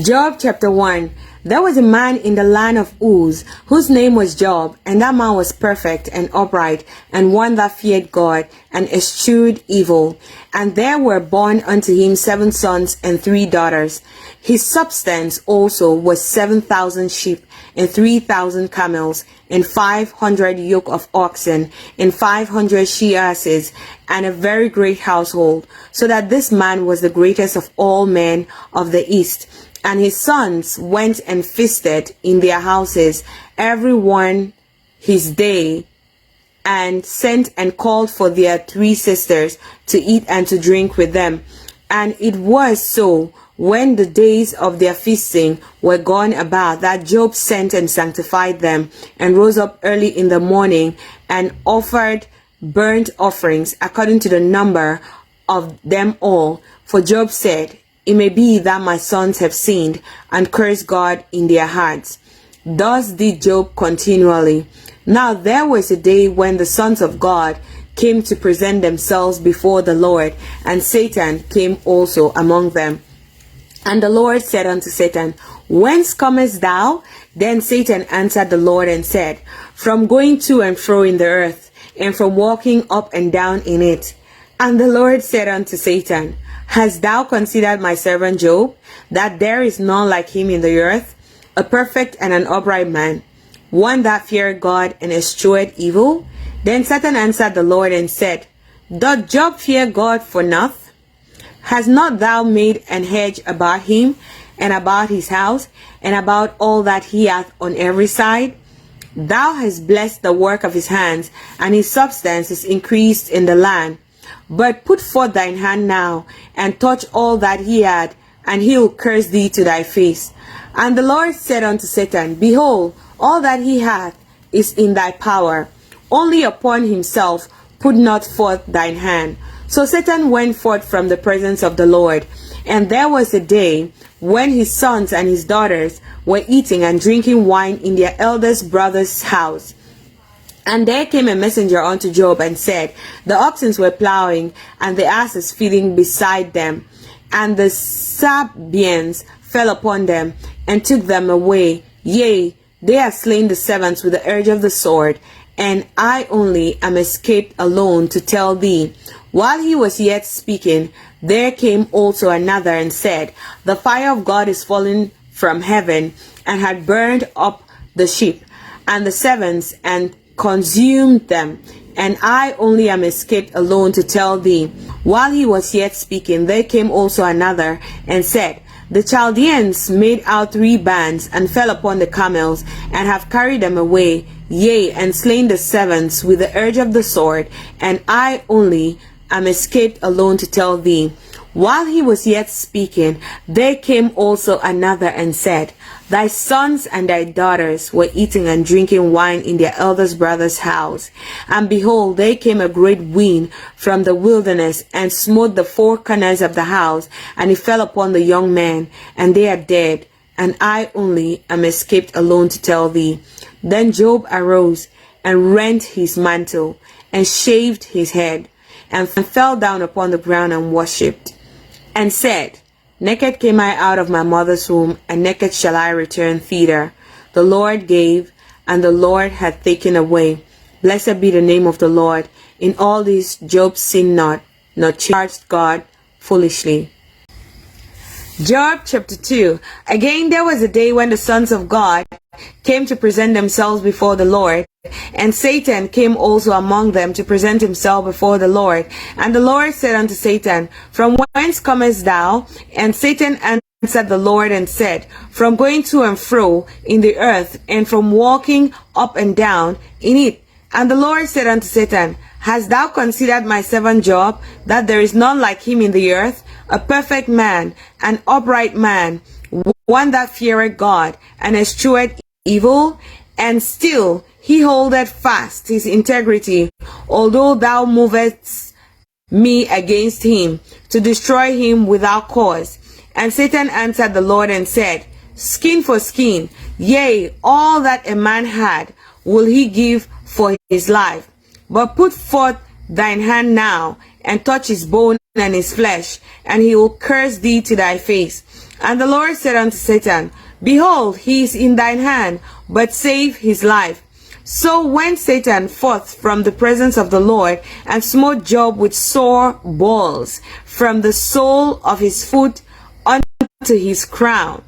Job chapter 1. There was a man in the land of Uz, whose name was Job, and that man was perfect and upright, and one that feared God, and eschewed evil. And there were born unto him 7 sons and 3 daughters. His substance also was 7,000 sheep, and 3,000 camels, and 500 yoke of oxen, and 500 she-asses, and a very great household, so that this man was the greatest of all men of the east. And his sons went and feasted in their houses, every one his day, and sent and called for their 3 sisters to eat and to drink with them. And it was so, when the days of their feasting were gone about, that Job sent and sanctified them, and rose up early in the morning, and offered burnt offerings according to the number of them all. For Job said, It may be that my sons have sinned, and cursed God in their hearts. Thus did Job continually. Now there was a day when the sons of God came to present themselves before the Lord, and Satan came also among them. And the Lord said unto Satan, Whence comest thou? Then Satan answered the Lord and said, From going to and fro in the earth, and from walking up and down in it. And the Lord said unto Satan, Hast thou considered my servant Job, that there is none like him in the earth, a perfect and an upright man, one that feared God and eschewed evil? Then Satan answered the Lord and said, Doth Job fear God for naught? Hast not thou made an hedge about him, and about his house, and about all that he hath on every side? Thou hast blessed the work of his hands, and his substance is increased in the land. But put forth thine hand now, and touch all that he had, and he will curse thee to thy face. And the Lord said unto Satan, Behold, all that he hath is in thy power. Only upon himself put not forth thine hand. So Satan went forth from the presence of the Lord. And there was a day when his sons and his daughters were eating and drinking wine in their eldest brother's house. And there came a messenger unto Job and said, The oxen were plowing, and the asses feeding beside them. And the Sabeans fell upon them, and took them away. Yea, they have slain the servants with the edge of the sword, and I only am escaped alone to tell thee. While he was yet speaking, there came also another and said, The fire of God is fallen from heaven, and had burned up the sheep and the servants, and consumed them, and I only am escaped alone to tell thee. While he was yet speaking, there came also another and said, The Chaldeans made out 3 bands, and fell upon the camels, and have carried them away, yea, and slain the servants with the edge of the sword, and I only am escaped alone to tell thee. While he was yet speaking, there came also another and said, Thy sons and thy daughters were eating and drinking wine in their eldest brother's house. And behold, there came a great wind from the wilderness, and smote the 4 corners of the house, and it fell upon the young men, and they are dead, and I only am escaped alone to tell thee. Then Job arose, and rent his mantle, and shaved his head, and fell down upon the ground and worshipped, and said, Naked came I out of my mother's womb, and naked shall I return thither. The Lord gave, and the Lord hath taken away. Blessed be the name of the Lord. In all this Job sinned not, nor charged God foolishly. Job chapter 2. Again there was a day when the sons of God came to present themselves before the Lord, and Satan came also among them to present himself before the Lord. And the Lord said unto Satan, From whence comest thou? And Satan answered the Lord and said, From going to and fro in the earth, and from walking up and down in it. And the Lord said unto Satan, Hast thou considered my servant Job, that there is none like him in the earth, a perfect man, an upright man, one that feareth God, and escheweth evil? And still he holdeth fast his integrity, although thou movest me against him, to destroy him without cause. And Satan answered the Lord and said, Skin for skin, yea, all that a man had will he give for his life. But put forth thine hand now, and touch his bone and his flesh, and he will curse thee to thy face. And the Lord said unto Satan, Behold, he is in thine hand, but save his life. So went Satan forth from the presence of the Lord, and smote Job with sore boils, from the sole of his foot unto his crown.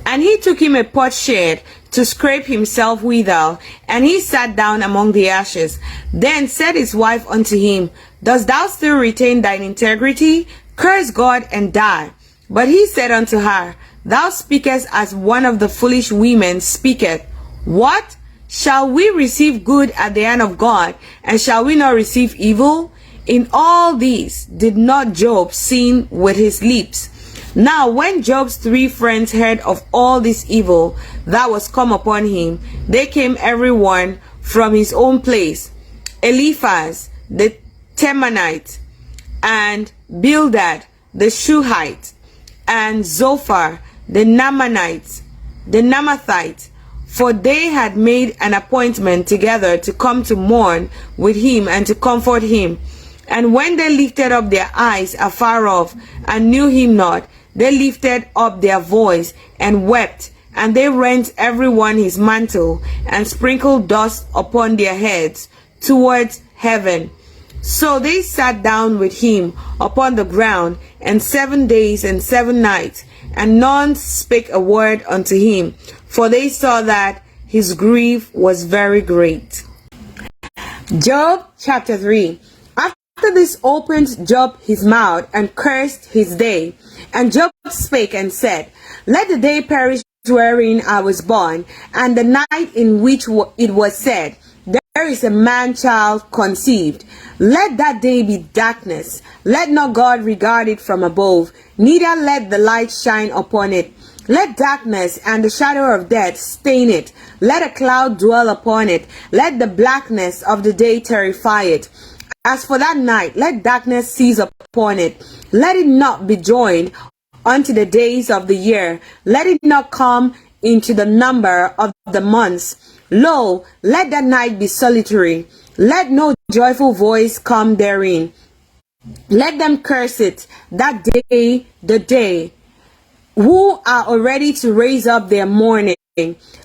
And he took him a potsherd to scrape himself withal, and he sat down among the ashes. Then said his wife unto him, Dost thou still retain thine integrity? Curse God and die. But he said unto her, Thou speakest as one of the foolish women speaketh. What? Shall we receive good at the hand of God, and shall we not receive evil? In all these did not Job sin with his lips. Now when Job's 3 friends heard of all this evil that was come upon him, they came every one from his own place, Eliphaz the Temanite, and Bildad the Shuhite, and Zophar the Namathite, for they had made an appointment together to come to mourn with him and to comfort him. And when they lifted up their eyes afar off and knew him not, they lifted up their voice and wept, and they rent every one his mantle, and sprinkled dust upon their heads towards heaven. So they sat down with him upon the ground, and 7 days and 7 nights, and none spake a word unto him, for they saw that his grief was very great. Job chapter 3. After this opened Job his mouth, and cursed his day. And Job spake and said, Let the day perish wherein I was born, and the night in which it was said, There is a man-child conceived. Let that day be darkness. Let not God regard it from above, neither let the light shine upon it. Let darkness and the shadow of death stain it. Let a cloud dwell upon it. Let the blackness of the day terrify it. As for that night, let darkness seize upon it. Let it not be joined unto the days of the year. Let it not come into the number of the months. Lo, let that night be solitary. Let no joyful voice come therein. Let them curse it, that day, the day, who are already to raise up their mourning.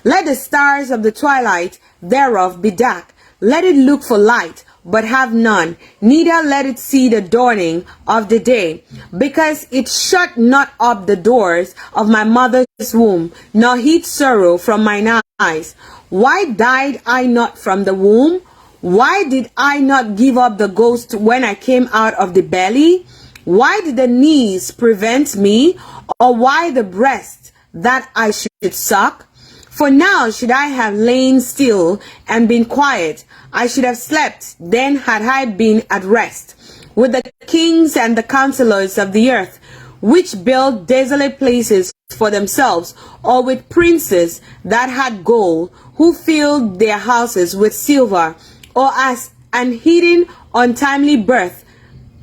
Let the stars of the twilight thereof be dark. Let it look for light, but have none, neither let it see the dawning of the day, because it shut not up the doors of my mother's womb, nor hid sorrow from mine eyes. Why died I not from the womb? Why did I not give up the ghost when I came out of the belly? Why did the knees prevent me, or why the breast that I should suck? For now should I have lain still and been quiet, I should have slept, then had I been at rest, with the kings and the counselors of the earth, which built desolate places for themselves, or with princes that had gold, who filled their houses with silver, or as an hidden untimely birth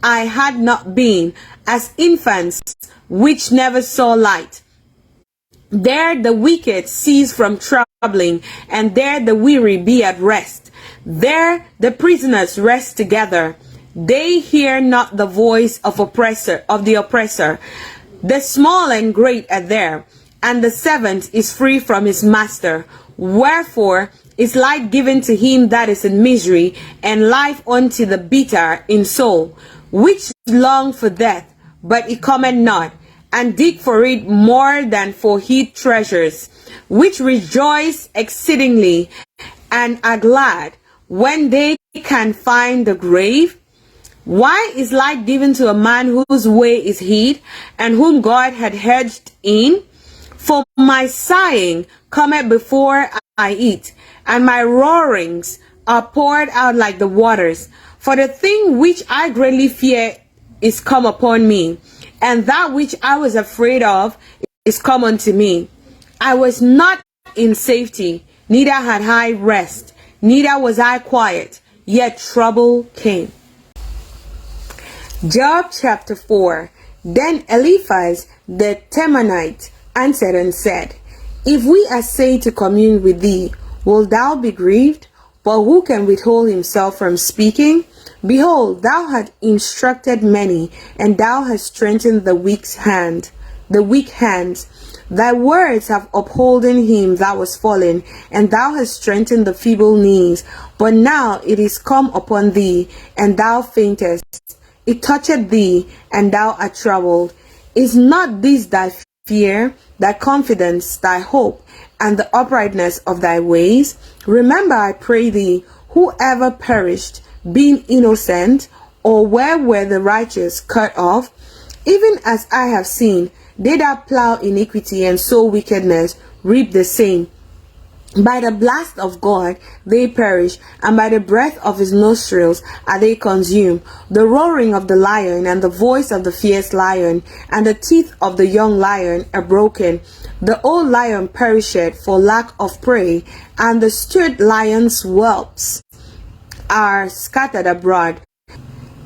I had not been, as infants which never saw light. There the wicked cease from troubling, and there the weary be at rest. There the prisoners rest together. They hear not the voice of the oppressor. The small and great are there, and the servant is free from his master. Wherefore is light given to him that is in misery, and life unto the bitter in soul, which long for death, but it cometh not, and dig for it more than for hid treasures, which rejoice exceedingly, and are glad when they can find the grave. Why is light given to a man whose way is hid, and whom God had hedged in? For my sighing cometh before I eat, and my roarings are poured out like the waters. For the thing which I greatly fear is come upon me, and that which I was afraid of is come unto me. I was not in safety, neither had I rest, neither was I quiet, yet trouble came. Job chapter 4. Then Eliphaz the Temanite answered and said, If we essay to commune with thee, wilt thou be grieved? But who can withhold himself from speaking? Behold, thou hast instructed many, and thou hast strengthened the weak hands. Thy words have upholden him that was fallen, and thou hast strengthened the feeble knees. But now it is come upon thee, and thou faintest. It toucheth thee, and thou art troubled. Is not this thy fear, thy confidence, thy hope, and the uprightness of thy ways? Remember, I pray thee, whoever perished, being innocent, or where were the righteous cut off? Even as I have seen, they that plow iniquity and sow wickedness reap the same. By the blast of God they perish, and by the breath of his nostrils are they consumed. The roaring of the lion, and the voice of the fierce lion, and the teeth of the young lion are broken. The old lion perisheth for lack of prey, and the stout lion's whelps are scattered abroad.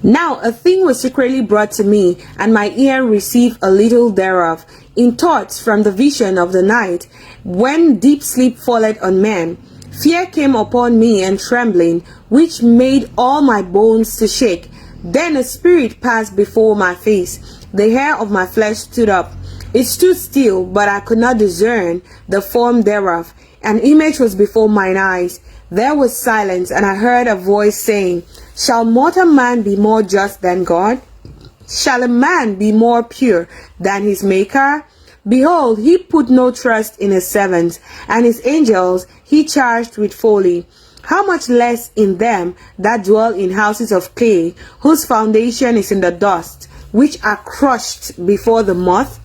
Now a thing was secretly brought to me, and my ear received a little thereof, in thoughts from the vision of the night, when deep sleep falleth on men. Fear came upon me, and trembling, which made all my bones to shake. Then a spirit passed before my face. The hair of my flesh stood up. It stood still, but I could not discern the form thereof. An image was before mine eyes. There was silence, and I heard a voice saying, Shall mortal man be more just than God? Shall a man be more pure than his Maker? Behold, he put no trust in his servants, and his angels he charged with folly. How much less in them that dwell in houses of clay, whose foundation is in the dust, which are crushed before the moth?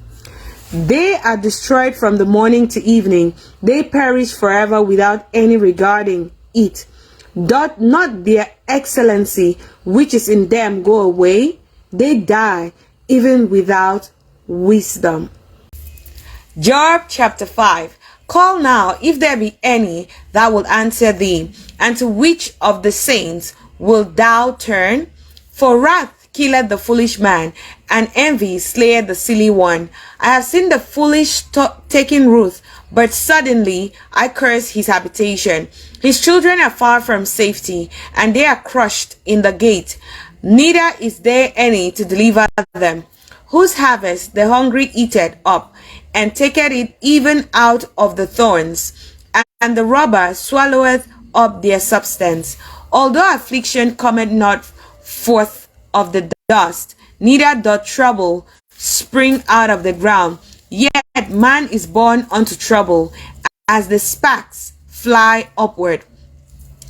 They are destroyed from the morning to evening. They perish forever without any regarding it. Doth not their excellency which is in them go away? They die even without wisdom. Job chapter 5. Call now, if there be any that will answer thee, and to which of the saints wilt thou turn? For wrath killeth the foolish man, and envy slayeth the silly one. I have seen the foolish taking root, but suddenly I curse his habitation. His children are far from safety, and they are crushed in the gate. Neither is there any to deliver them. Whose harvest the hungry eateth up, and taketh it even out of the thorns, and the robber swalloweth up their substance. Although affliction cometh not forth of the dust, neither doth trouble spring out of the ground, yet man is born unto trouble, as the sparks fly upward.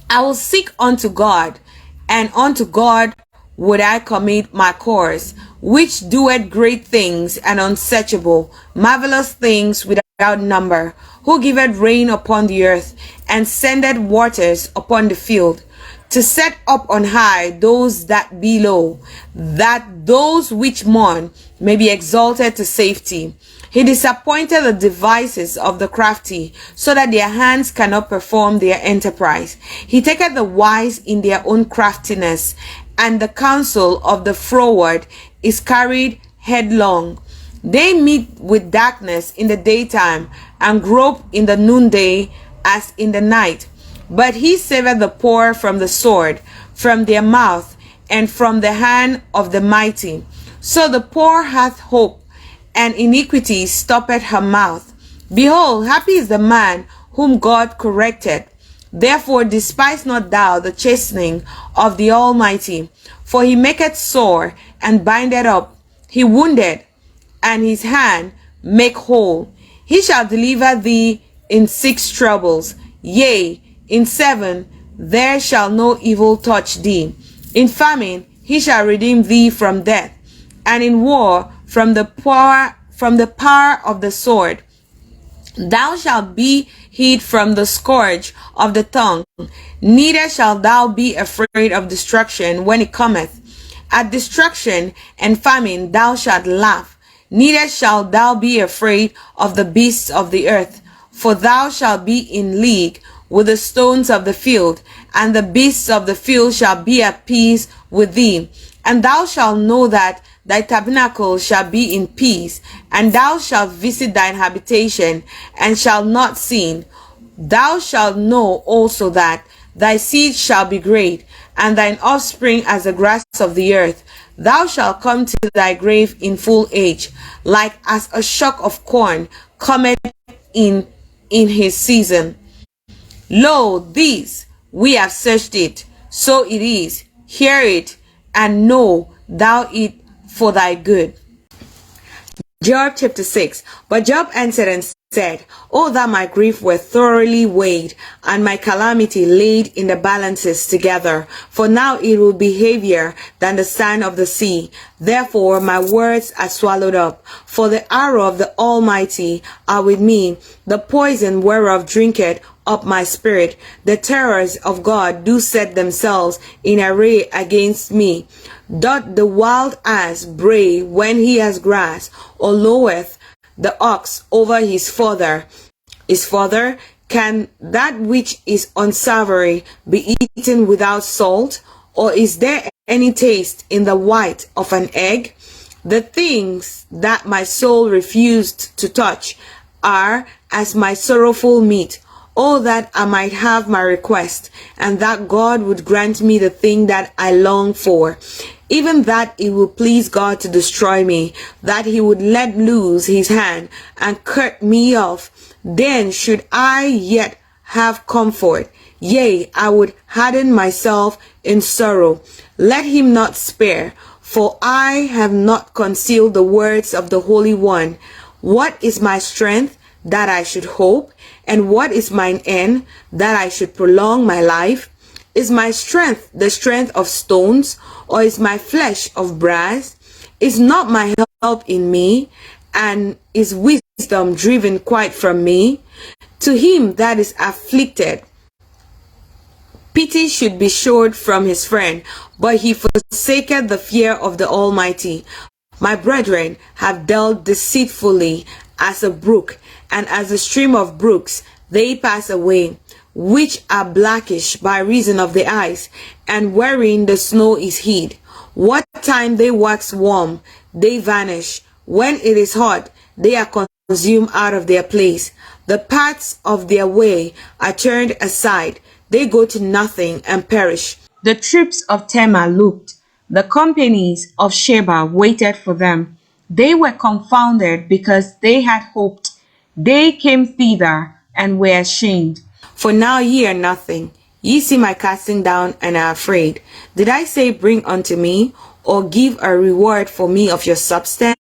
I will seek unto God, and unto God would I commit my course, which doeth great things and unsearchable, marvelous things without number, who giveth rain upon the earth, and sendeth waters upon the field, to set up on high those that be low, that those which mourn may be exalted to safety. He disappointed the devices of the crafty, so that their hands cannot perform their enterprise. He taketh the wise in their own craftiness, and the counsel of the froward is carried headlong. They meet with darkness in the daytime, and grope in the noonday as in the night. But he saveth the poor from the sword, from their mouth, and from the hand of the mighty. So the poor hath hope, and iniquity stoppeth her mouth. Behold, happy is the man whom God corrected. Therefore despise not thou the chastening of the Almighty, for he maketh sore, and bindeth up. He wounded, and his hand make whole. He shall deliver thee in 6 troubles, yea, in 7 there shall no evil touch thee. In famine he shall redeem thee from death, and in war from the power of the sword. Thou shalt be hid from the scourge of the tongue, neither shalt thou be afraid of destruction when it cometh. At destruction and famine thou shalt laugh, neither shalt thou be afraid of the beasts of the earth. For thou shalt be in league with the stones of the field, and the beasts of the field shall be at peace with thee. And thou shalt know that thy tabernacle shall be in peace, and thou shalt visit thine habitation, and shalt not sin. Thou shalt know also that thy seed shall be great, and thine offspring as the grass of the earth. Thou shalt come to thy grave in full age, like as a shock of corn cometh in his season. Lo, this, we have searched it, so it is. Hear it, and know thou it for thy good. Job chapter 6. But Job answered and said, Oh, that my grief were thoroughly weighed, and my calamity laid in the balances together. For now it will be heavier than the sand of the sea. Therefore my words are swallowed up. For the arrow of the Almighty are with me, the poison whereof drinketh up my spirit. The terrors of God do set themselves in array against me. Doth the wild ass bray when he has grass, or loweth the ox over his fodder? Can that which is unsavory be eaten without salt? Or is there any taste in the white of an egg? The things that my soul refused to touch are as my sorrowful meat. Oh, that I might have my request, and that God would grant me the thing that I long for, even that it will please God to destroy me, that he would let loose his hand and cut me off. Then should I yet have comfort, yea, I would harden myself in sorrow. Let him not spare, for I have not concealed the words of the Holy One. What is my strength, that I should hope? And what is mine end, that I should prolong my life? Is my strength the strength of stones, or is my flesh of brass? Is not my help in me, and is wisdom driven quite from me? To him that is afflicted, pity should be showed from his friend, but he forsaketh the fear of the Almighty. My brethren have dealt deceitfully as a brook, and as a stream of brooks they pass away, which are blackish by reason of the ice, and wherein the snow is hid. What time they wax warm, they vanish. When it is hot, they are consumed out of their place. The paths of their way are turned aside. They go to nothing and perish. The troops of Tema looked. The companies of Sheba waited for them. They were confounded because they had hoped. They came thither and were ashamed. For now ye are nothing. Ye see my casting down and are afraid. Did I say, Bring unto me, or give a reward for me of your substance?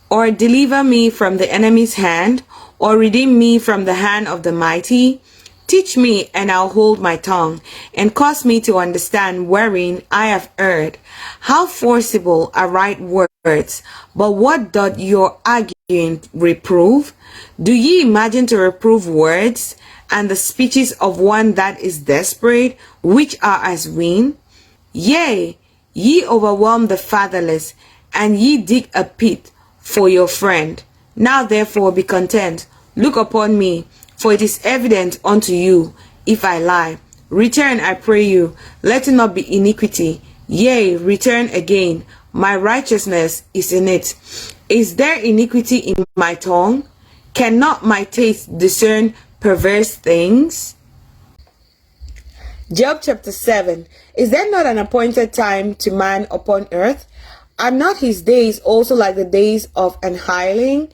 Or deliver me from the enemy's hand, or redeem me from the hand of the mighty? Teach me, and I'll hold my tongue, and cause me to understand wherein I have erred. How forcible are right words! But what doth your arguing reprove? Do ye imagine to reprove words, and the speeches of one that is desperate, which are as wind? Yea, ye overwhelm the fatherless, and ye dig a pit for your friend. Now therefore be content, look upon me, for it is evident unto you if I lie. Return, I pray you, let it not be iniquity. Yea, return again, my righteousness is in it. Is there iniquity in my tongue? Cannot my taste discern perverse things? Job chapter 7. Is there not an appointed time to man upon earth? Are not his days also like the days of an hireling?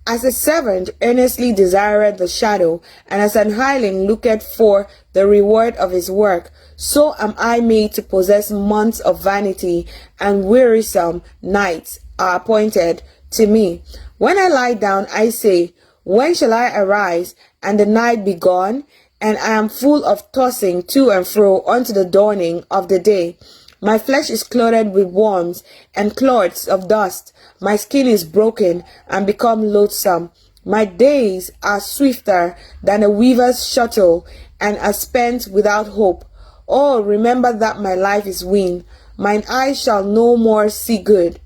As a servant earnestly desireth the shadow, and as an hireling looketh for the reward of his work, so am I made to possess months of vanity, and wearisome nights are appointed to me. When I lie down, I say, When shall I arise, and the night be gone? And I am full of tossing to and fro unto the dawning of the day. My flesh is clothed with worms and clods of dust. My skin is broken and become loathsome. My days are swifter than a weaver's shuttle, and are spent without hope. Oh, remember that my life is weaned. Mine eyes shall no more see good.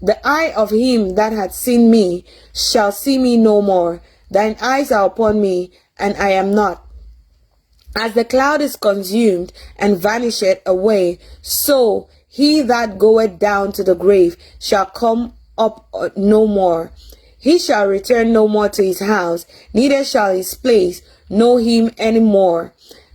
The eye of him that hath seen me shall see me no more. Thine eyes are upon me, and I am not. As the cloud is consumed and vanisheth away, so he that goeth down to the grave shall come up no more. He shall return no more to his house, neither shall his place know him any more.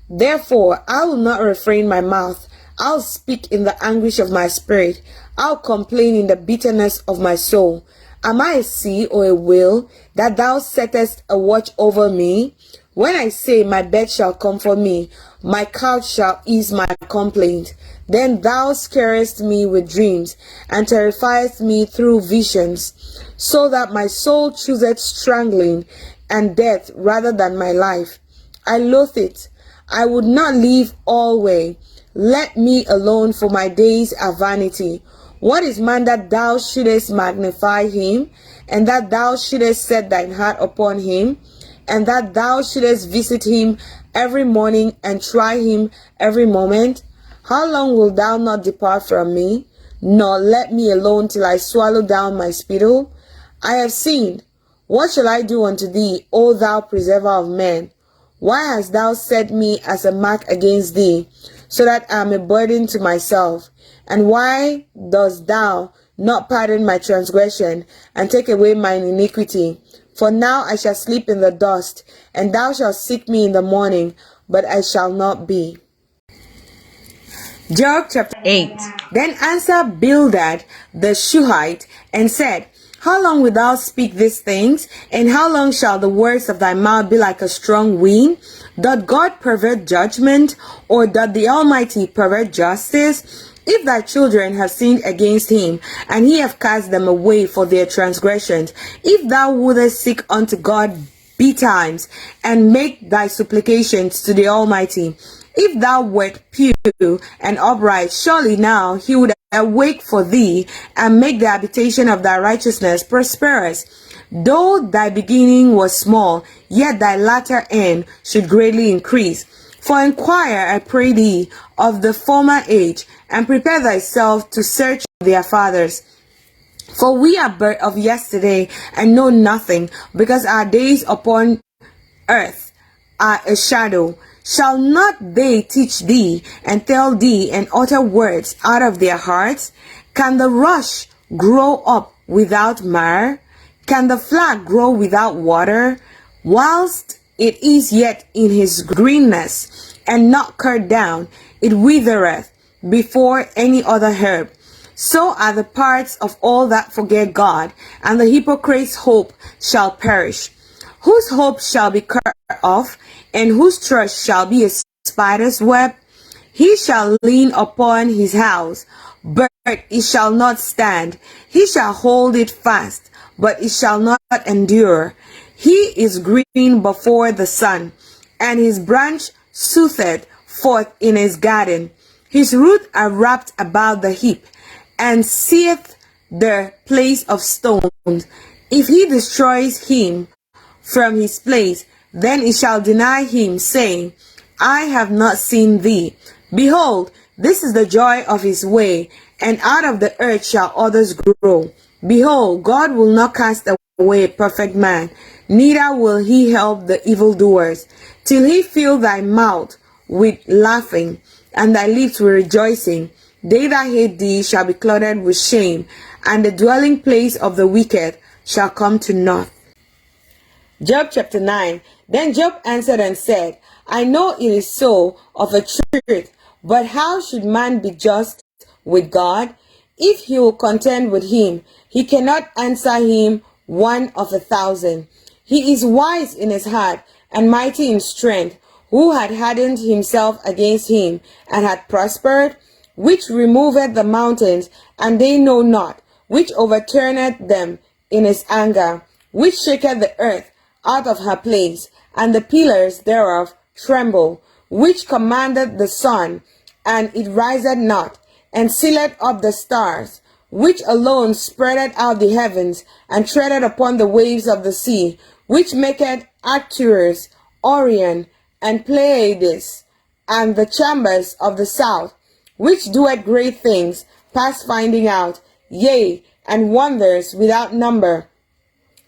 Therefore, I will not refrain my mouth. I'll speak in the anguish of my spirit. I'll complain in the bitterness of my soul. Am I a sea or a whale that thou settest a watch over me? When I say, my bed shall comfort me, my couch shall ease my complaint, then thou scarest me with dreams, and terrifiest me through visions, so that my soul chooseth strangling and death rather than my life. I loathe it. I would not live alway. Let me alone, for my days are vanity. What is man that thou shouldest magnify him, and that thou shouldest set thine heart upon him, and that thou shouldest visit him every morning and try him every moment? How long wilt thou not depart from me, nor let me alone till I swallow down my spittle? I have sinned. What shall I do unto thee, O thou preserver of men? Why hast thou set me as a mark against thee, so that I am a burden to myself? And why dost thou not pardon my transgression, and take away mine iniquity? For now I shall sleep in the dust, and thou shalt seek me in the morning, but I shall not be. Job chapter 8. Then answered Bildad the Shuhite, and said, How long wilt thou speak these things? And how long shall the words of thy mouth be like a strong wind? Doth God pervert judgment, or doth the Almighty pervert justice? If thy children have sinned against him, and he have cast them away for their transgressions, if thou wouldest seek unto God betimes, and make thy supplications to the Almighty, if thou wert pure and upright, surely now he would awake for thee, and make the habitation of thy righteousness prosperous. Though thy beginning was small, yet thy latter end should greatly increase. For inquire, I pray thee, of the former age, and prepare thyself to search their fathers. For we are birth of yesterday, and know nothing, because our days upon earth are a shadow. Shall not they teach thee, and tell thee, and utter words out of their hearts? Can the rush grow up without mire? Can the flag grow without water? Whilst it is yet in his greenness, and not cut down, it withereth before any other herb. So are the parts of all that forget God, and the hypocrite's hope shall perish. Whose hope shall be cut off, and whose trust shall be a spider's web? He shall lean upon his house, but it shall not stand. He shall hold it fast, but it shall not endure. He is green before the sun, and his branch sootheth forth in his garden. His roots are wrapped about the heap, and seeth the place of stones. If he destroys him from his place, then it shall deny him, saying, I have not seen thee. Behold, this is the joy of his way, and out of the earth shall others grow. Behold, God will not cast away a perfect man, neither will he help the evildoers, till he fill thy mouth with laughing, and thy lips with rejoicing. They that hate thee shall be clothed with shame, and the dwelling place of the wicked shall come to naught. Job chapter 9. Then Job answered and said, I know it is so of a truth, but how should man be just with God? If he will contend with him, he cannot answer him 1 of 1,000. He is wise in his heart, and mighty in strength, who had hardened himself against him, and had prospered, which removeth the mountains, and they know not, which overturneth them in his anger, which shaketh the earth out of her place, and the pillars thereof tremble, which commanded the sun, and it riseth not, and sealeth up the stars, which alone spreadeth out the heavens, and treadeth upon the waves of the sea, which maketh Arcturus, Orion, and Pleiades, and the chambers of the south, which doeth great things, past finding out, yea, and wonders without number.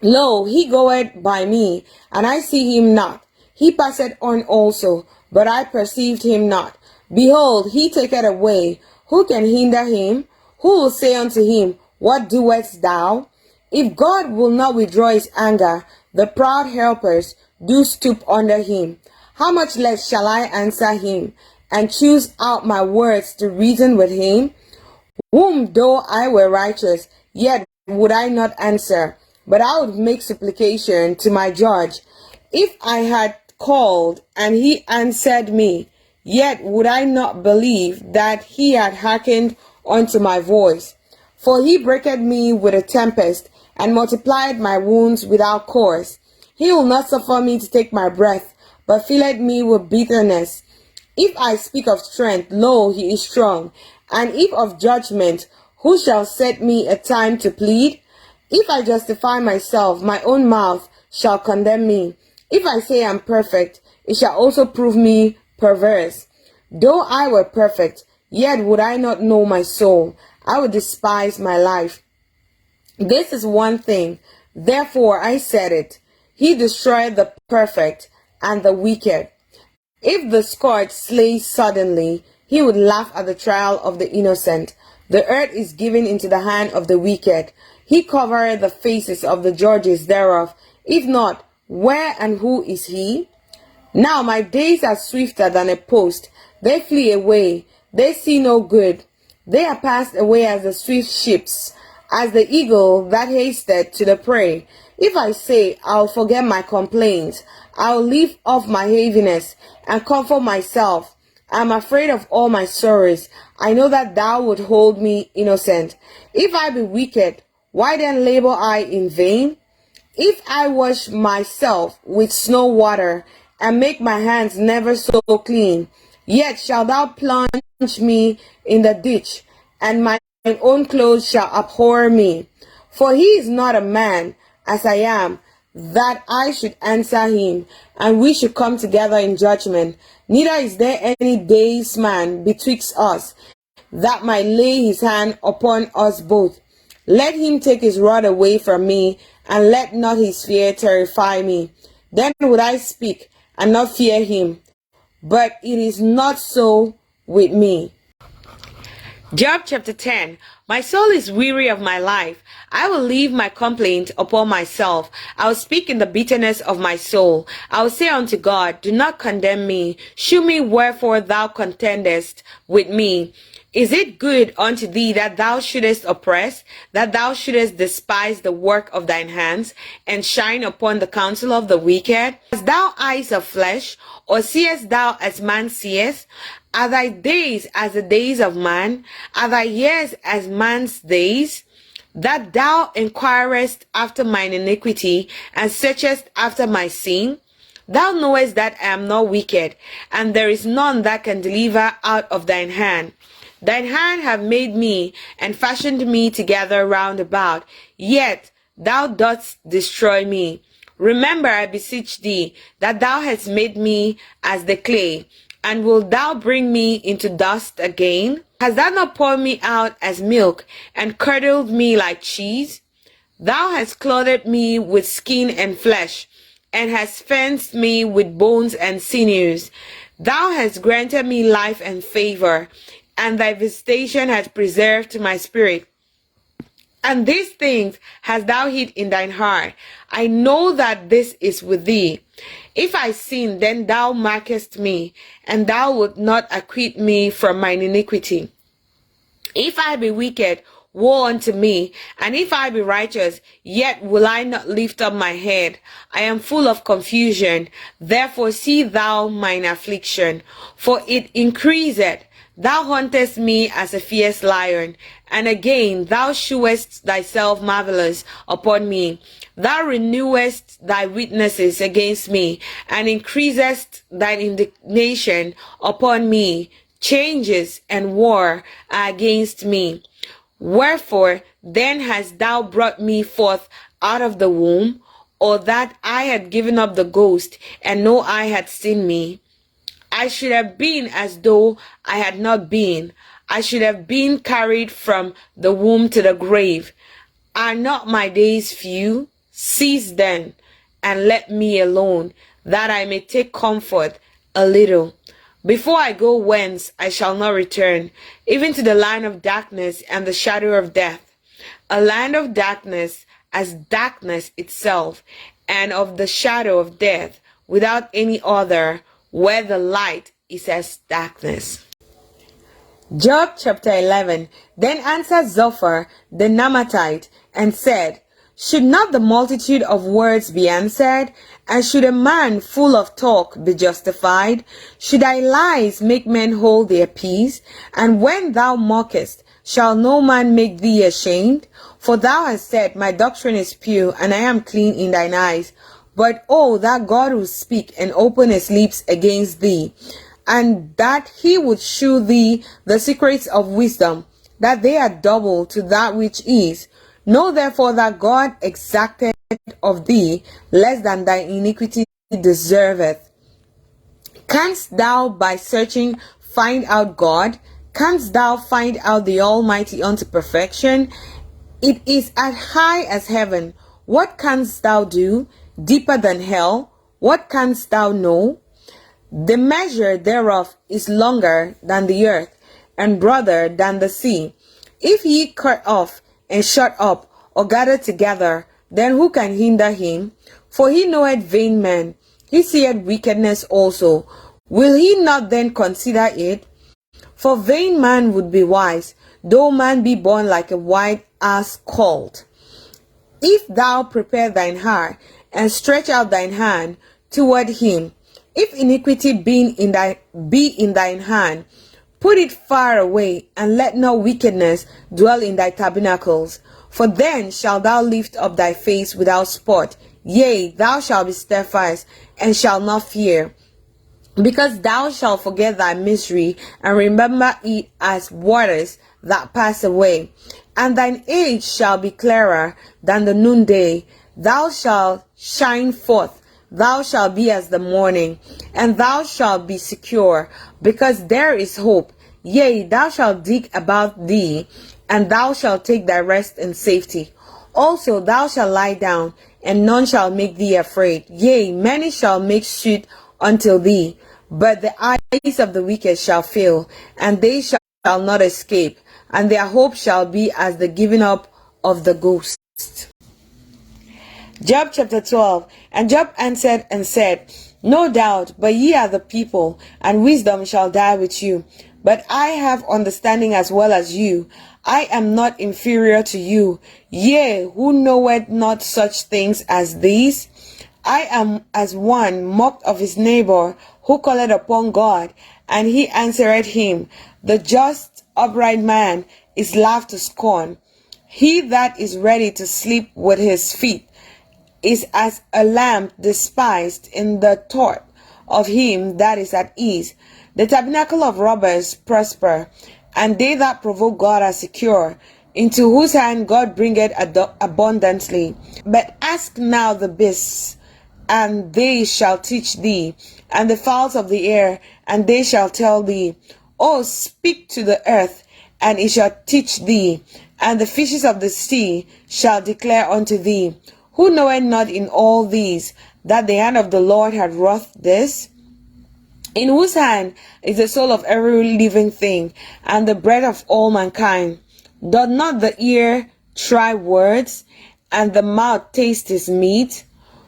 Lo, he goeth by me, and I see him not. He passeth on also, but I perceived him not. Behold, he taketh away. Who can hinder him? Who will say unto him, What doest thou? If God will not withdraw his anger, the proud helpers do stoop under him. How much less shall I answer him, and choose out my words to reason with him? Whom though I were righteous, yet would I not answer, but I would make supplication to my judge. If I had called, and he answered me, yet would I not believe that he had hearkened unto my voice. For he breaketh me with a tempest, and multiplied my wounds without cause. He will not suffer me to take my breath, but filleth me with bitterness. If I speak of strength, lo, he is strong. And if of judgment, who shall set me a time to plead? If I justify myself, my own mouth shall condemn me. If I say I am perfect, it shall also prove me perverse. Though I were perfect, yet would I not know my soul. I would despise my life. This is one thing, therefore I said it. He destroyed the perfect and the wicked. If the scourge slays suddenly, he would laugh at the trial of the innocent. The earth is given into the hand of the wicked. He covereth the faces of the judges thereof. If not, where and who is he? Now my days are swifter than a post. They flee away. They see no good. They are passed away as the swift ships, as the eagle that hasted to the prey. If I say, I'll forget my complaints, I'll leave off my heaviness, and comfort myself. I am afraid of all my sorrows. I know that thou would hold me innocent. If I be wicked, why then labor I in vain? If I wash myself with snow water, and make my hands never so clean, yet shalt thou plunge me in the ditch, and my own clothes shall abhor me. For he is not a man, as I am, that I should answer him, and we should come together in judgment. Neither is there any daysman betwixt us, that might lay his hand upon us both. Let him take his rod away from me, and let not his fear terrify me. Then would I speak, and not fear him. But it is not so with me. Job chapter 10. My soul is weary of my life. I will leave my complaint upon myself. I will speak in the bitterness of my soul. I will say unto God, do not condemn me. Shew me wherefore thou contendest with me. Is it good unto thee that thou shouldest oppress, that thou shouldest despise the work of thine hands, and shine upon the counsel of the wicked? Hast thou eyes of flesh, or seest thou as man seeth? Are thy days as the days of man? Are thy years as man's days? That thou inquirest after mine iniquity, and searchest after my sin? Thou knowest that I am not wicked, and there is none that can deliver out of thine hand. Thine hand hath made me, and fashioned me together round about, yet thou dost destroy me. Remember, I beseech thee, that thou hast made me as the clay, and wilt thou bring me into dust again? Hast thou not poured me out as milk, and curdled me like cheese? Thou hast clothed me with skin and flesh, and hast fenced me with bones and sinews. Thou hast granted me life and favor, and thy visitation hath preserved my spirit. And these things hast thou hid in thine heart. I know that this is with thee. If I sin, then thou markest me, and thou wilt not acquit me from mine iniquity. If I be wicked, woe unto me, and if I be righteous, yet will I not lift up my head. I am full of confusion, therefore see thou mine affliction, for it increaseth. Thou huntest me as a fierce lion, and again thou shewest thyself marvelous upon me. Thou renewest thy witnesses against me, and increasest thine indignation upon me. Changes and war are against me. Wherefore then hast thou brought me forth out of the womb, or that I had given up the ghost, and no eye had seen me? I should have been as though I had not been. I should have been carried from the womb to the grave. Are not my days few? Cease then, and let me alone, that I may take comfort a little. Before I go whence, I shall not return, even to the land of darkness and the shadow of death. A land of darkness as darkness itself, and of the shadow of death, without any other, where the light is as darkness. Job chapter 11. Then answered Zophar the Naamathite and said, should not the multitude of words be answered? And should a man full of talk be justified? Should thy lies make men hold their peace? And when thou mockest, shall no man make thee ashamed? For thou hast said, my doctrine is pure, and I am clean in thine eyes. But oh, that God would speak and open his lips against thee, and that he would shew thee the secrets of wisdom, that they are double to that which is. Know therefore that God exacted of thee less than thy iniquity deserveth. Canst thou by searching find out God? Canst thou find out the Almighty unto perfection? It is as high as heaven. What canst thou do? Deeper than hell. What canst thou know? The measure thereof is longer than the earth, and broader than the sea. If ye cut off and shut up, or gather together, then who can hinder him? For he knoweth vain men, he seeth wickedness also. Will he not then consider it? For vain man would be wise, though man be born like a white ass colt. If thou prepare thine heart, and stretch out thine hand toward him, if iniquity be in thine hand, put it far away, and let no wickedness dwell in thy tabernacles. For then shalt thou lift up thy face without spot, yea, thou shalt be steadfast, and shalt not fear. Because thou shalt forget thy misery, and remember it as waters that pass away. And thine age shall be clearer than the noonday. Thou shalt shine forth, thou shalt be as the morning, and thou shalt be secure, because there is hope. Yea, thou shalt dig about thee, and thou shalt take thy rest in safety. Also thou shalt lie down, and none shall make thee afraid. Yea, many shall make suit unto thee, but the eyes of the wicked shall fail, and they shall not escape, and their hope shall be as the giving up of the ghost. Job chapter 12. And Job answered and said, no doubt, but ye are the people, and wisdom shall die with you. But I have understanding as well as you. I am not inferior to you. Yea, who knoweth not such things as these? I am as one mocked of his neighbor, who calleth upon God, and he answered him. The just upright man is laughed to scorn. He that is ready to sleep with his feet is as a lamp despised in the thought of him that is at ease. The tabernacle of robbers prosper, and they that provoke God are secure, into whose hand God bringeth abundantly. But ask now the beasts, and they shall teach thee, and the fowls of the air, and they shall tell thee. Oh, speak to the earth, and it shall teach thee, and the fishes of the sea shall declare unto thee. Who knoweth not in all these that the hand of the Lord hath wrought this? In whose hand is the soul of every living thing, and the breath of all mankind? Doth not the ear try words, and the mouth taste his meat?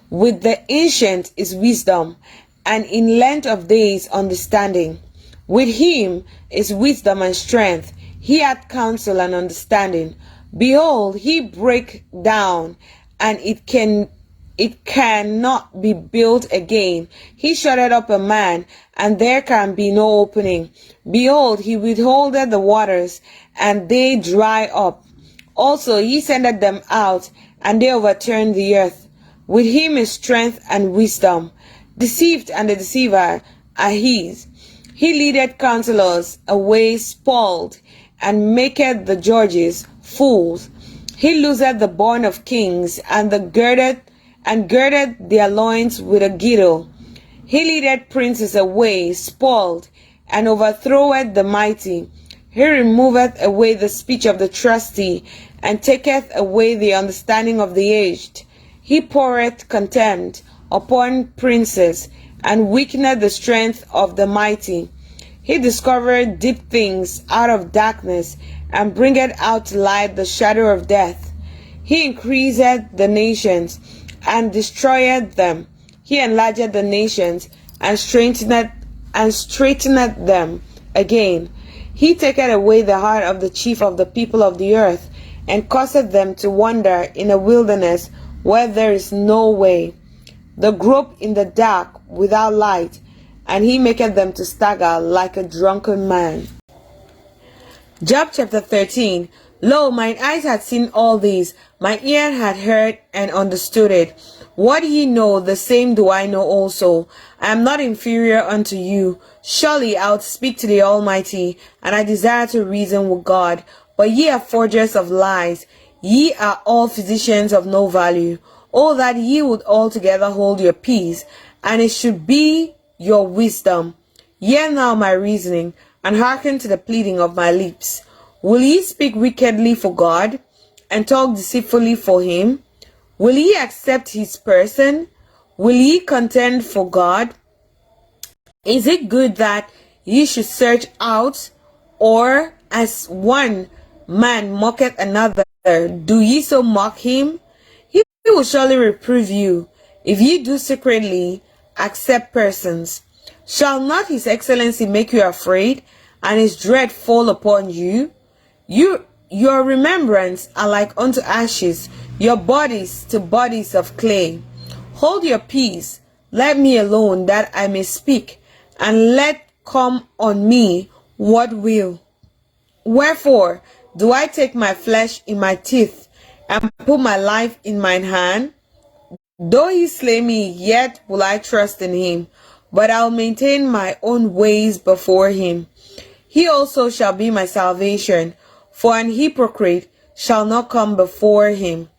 With the ancient is wisdom, and in length of days understanding. With him is wisdom and strength. He hath counsel and understanding. Behold, he break down, and it cannot be built again. He shutted up a man, and there can be no opening. Behold, he withholdeth the waters, and they dry up. Also he sendeth them out, and they overturn the earth. With him is strength and wisdom. Deceived and the deceiver are his. He leadeth counselors away spoiled, and maketh the judges fools. He looseth the born of kings, and girdeth their loins with a girdle. He leadeth princes away spoiled, and overthroweth the mighty. He removeth away the speech of the trusty, and taketh away the understanding of the aged. He poureth contempt upon princes, and weakeneth the strength of the mighty. He discovereth deep things out of darkness, and bringeth out to light the shadow of death. He increaseth the nations, and destroyeth them. He enlargeth the nations, and straighteneth them again. He taketh away the heart of the chief of the people of the earth, and causeth them to wander in a wilderness where there is no way. They grope in the dark without light, and he maketh them to stagger like a drunken man. Job chapter 13. Lo, mine eyes had seen all these, my ear had heard and understood it. What ye know, the same do I know also. I am not inferior unto you. Surely I would speak to the Almighty, and I desire to reason with God. But ye are forgers of lies. Ye are all physicians of no value. Oh, that ye would altogether hold your peace, and it should be your wisdom. Hear now my reasoning, and hearken to the pleading of my lips. Will ye speak wickedly for God, and talk deceitfully for him? Will ye accept his person? Will ye contend for God? Is it good that ye should search out, or as one man mocketh another, do ye so mock him? He will surely reprove you, if ye do secretly accept persons. Shall not his excellency make you afraid, and his dread fall upon you? Your remembrance are like unto ashes, your bodies to bodies of clay. Hold your peace, let me alone, that I may speak, and let come on me what will. Wherefore do I take my flesh in my teeth, and put my life in mine hand? Though he slay me, yet will I trust in him, but I'll maintain my own ways before him. He also shall be my salvation, for an hypocrite shall not come before him.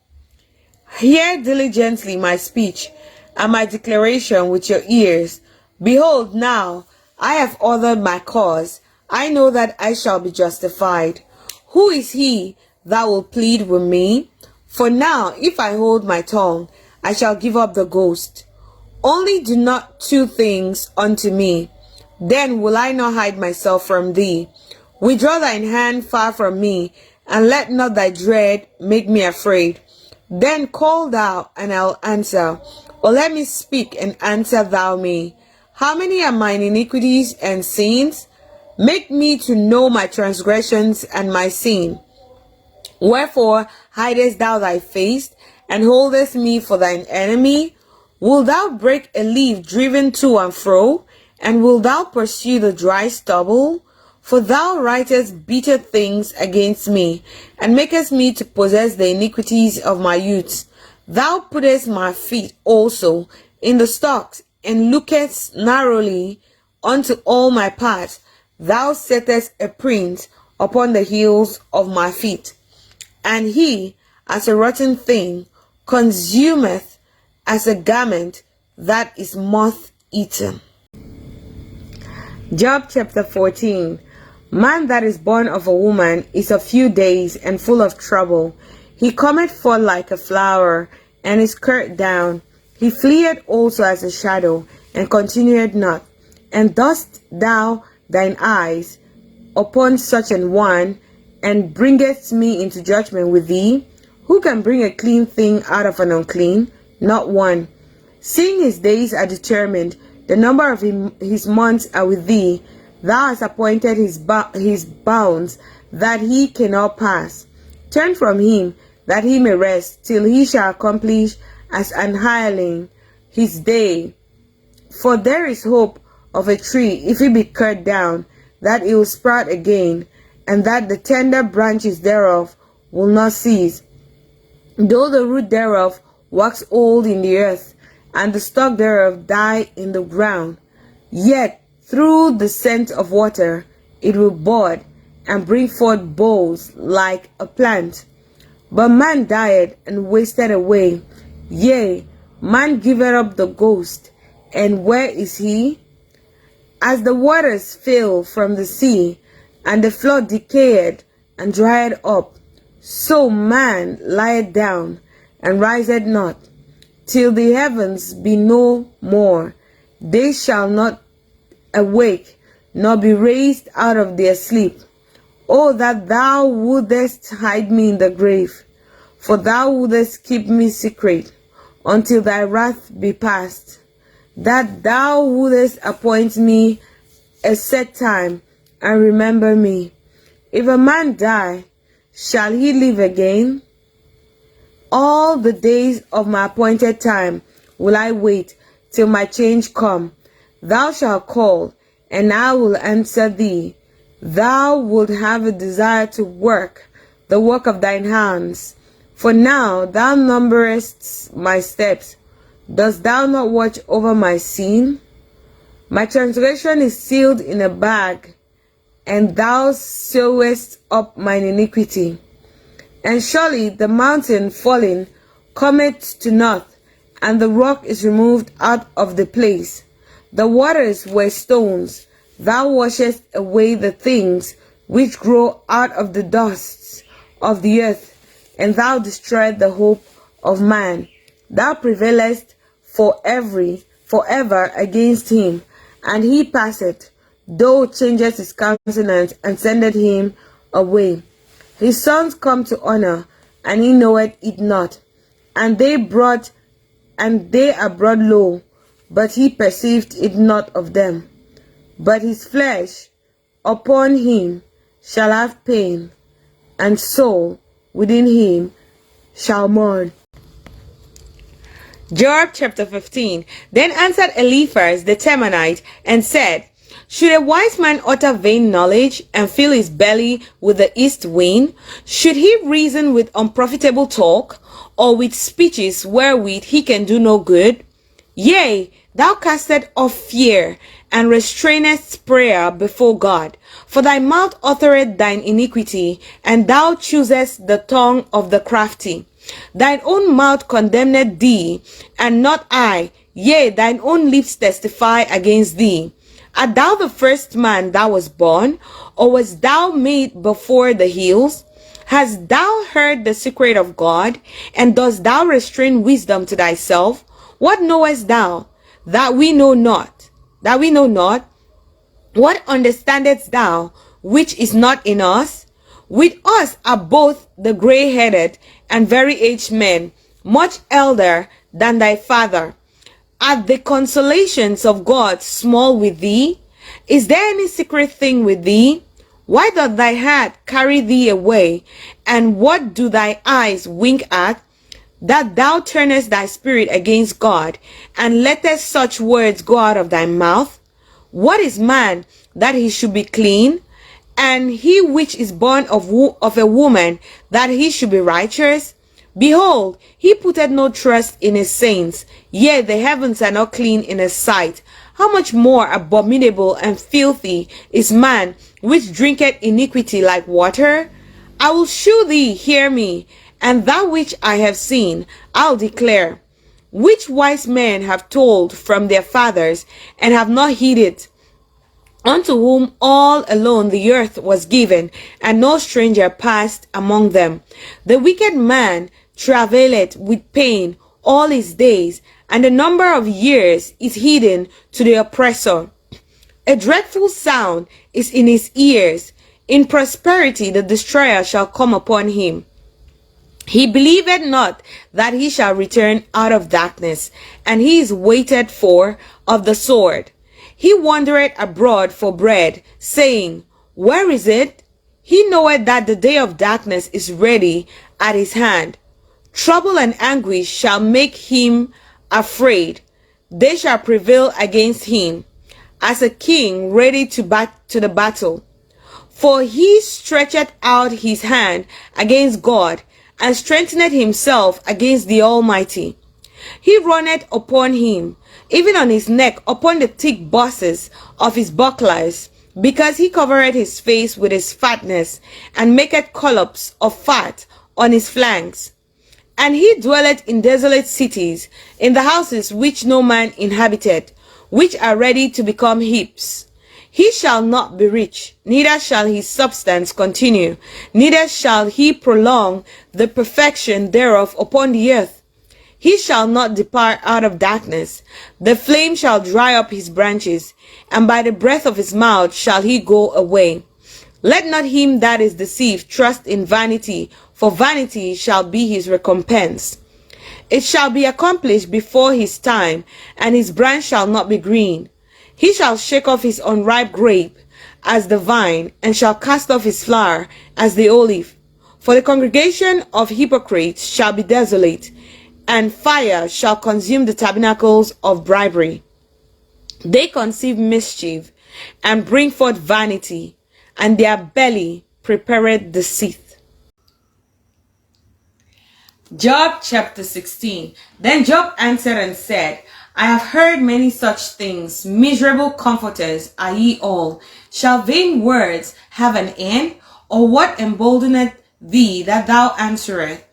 Hear diligently my speech, and my declaration with your ears. Behold, now I have ordered my cause. I know that I shall be justified. Who is he that will plead with me? For now, if I hold my tongue, I shall give up the ghost. Only do not two things unto me, then will I not hide myself from thee. Withdraw thine hand far from me, and let not thy dread make me afraid. Then call thou, and I'll answer, or let me speak, and answer thou me. How many are mine iniquities and sins? Make me to know my transgressions and my sin. Wherefore hidest thou thy face, and holdest me for thine enemy? Wilt thou break a leaf driven to and fro, and wilt thou pursue the dry stubble? For thou writest bitter things against me, and makest me to possess the iniquities of my youth. Thou puttest my feet also in the stocks, and lookest narrowly unto all my paths. Thou settest a print upon the heels of my feet. And he, as a rotten thing, consumeth as a garment that is moth-eaten. Job chapter 14. Man that is born of a woman is of few days and full of trouble. He cometh forth like a flower, and is cut down. He fleeth also as a shadow, and continueth not. And dost thou thine eyes upon such an one, and bringest me into judgment with thee? Who can bring a clean thing out of an unclean? Not one. Seeing his days are determined, the number of his months are with thee. Thou hast appointed his bounds, that he cannot pass. Turn from him, that he may rest, till he shall accomplish as an hireling his day. For there is hope of a tree, if it be cut down, that it will sprout again, and that the tender branches thereof will not cease. Though the root thereof wax old in the earth, and the stalk thereof die in the ground, yet through the scent of water it will bud, and bring forth boughs like a plant. But man died and wasted away. Yea, man giveth up the ghost, and where is he? As the waters fail from the sea, and the flood decayed and dried up, so man lieth down and riseth not, till the heavens be no more. They shall not awake, nor be raised out of their sleep. Oh, that thou wouldest hide me in the grave, for thou wouldest keep me secret, until thy wrath be past. that thou wouldest appoint me a set time, and remember me. If a man die, shall he live again? All the days of my appointed time will I wait till my change come. Thou shalt call, and I will answer thee. Thou wilt have a desire to work the work of thine hands. For now thou numberest my steps. Dost thou not watch over my sin? My transgression is sealed in a bag, and thou sewest up mine iniquity. And surely the mountain falling cometh to naught, and the rock is removed out of the place. The waters were stones. Thou washest away the things which grow out of the dust of the earth, and thou destroyest the hope of man. Thou prevailest forever against him, and he passeth, though changeth his countenance, and sendeth him away. His sons come to honor, and he knoweth it not, and they are brought low, but he perceived it not of them. But his flesh upon him shall have pain, and soul within him shall mourn. Job chapter 15. Then answered Eliphaz the Temanite and said, Should a wise man utter vain knowledge and fill his belly with the east wind? Should he reason with unprofitable talk, or with speeches wherewith he can do no good? Yea, thou castest off fear, and restrainest prayer before God. For thy mouth uttereth thine iniquity, and thou choosest the tongue of the crafty. Thine own mouth condemneth thee, and not I. Yea, thine own lips testify against thee. Art thou the first man that was born, or wast thou made before the hills? Hast thou heard the secret of God, and dost thou restrain wisdom to thyself? What knowest thou that we know not? That we know not? What understandest thou which is not in us? With us are both the gray-headed and very aged men, much elder than thy father. Are the consolations of God small with thee? Is there any secret thing with thee? Why doth thy heart carry thee away? And what do thy eyes wink at? That thou turnest thy spirit against God, and lettest such words go out of thy mouth? What is man that he should be clean? And he which is born of a woman, that he should be righteous? Behold, he putteth no trust in his saints, yea, the heavens are not clean in his sight. How much more abominable and filthy is man which drinketh iniquity like water? I will shew thee, hear me, and that which I have seen I'll declare. Which wise men have told from their fathers, and have not heeded? Unto whom all alone the earth was given, and no stranger passed among them. The wicked man travaileth with pain all his days, and the number of years is hidden to the oppressor. A dreadful sound is in his ears. In prosperity the destroyer shall come upon him. He believeth not that he shall return out of darkness, and he is waited for of the sword. He wandereth abroad for bread, saying, Where is it? He knoweth that the day of darkness is ready at his hand. Trouble and anguish shall make him afraid. They shall prevail against him, as a king ready to the battle. For he stretcheth out his hand against God, and strengtheneth himself against the Almighty. He runneth upon him, even on his neck, upon the thick bosses of his bucklers, because he covereth his face with his fatness, and maketh collops of fat on his flanks. And he dwelleth in desolate cities, in the houses which no man inhabited, which are ready to become heaps. He shall not be rich, neither shall his substance continue, neither shall he prolong the perfection thereof upon the earth. He shall not depart out of darkness. The flame shall dry up his branches, and by the breath of his mouth shall he go away. Let not him that is deceived trust in vanity, for vanity shall be his recompense. It shall be accomplished before his time, and his branch shall not be green. He shall shake off his unripe grape as the vine, and shall cast off his flower as the olive. For the congregation of hypocrites shall be desolate, and fire shall consume the tabernacles of bribery. They conceive mischief, and bring forth vanity, and their belly prepareth deceit. Job chapter 16. Then Job answered and said, I have heard many such things. Miserable comforters are ye all. Shall vain words have an end? Or what emboldeneth thee that thou answerest?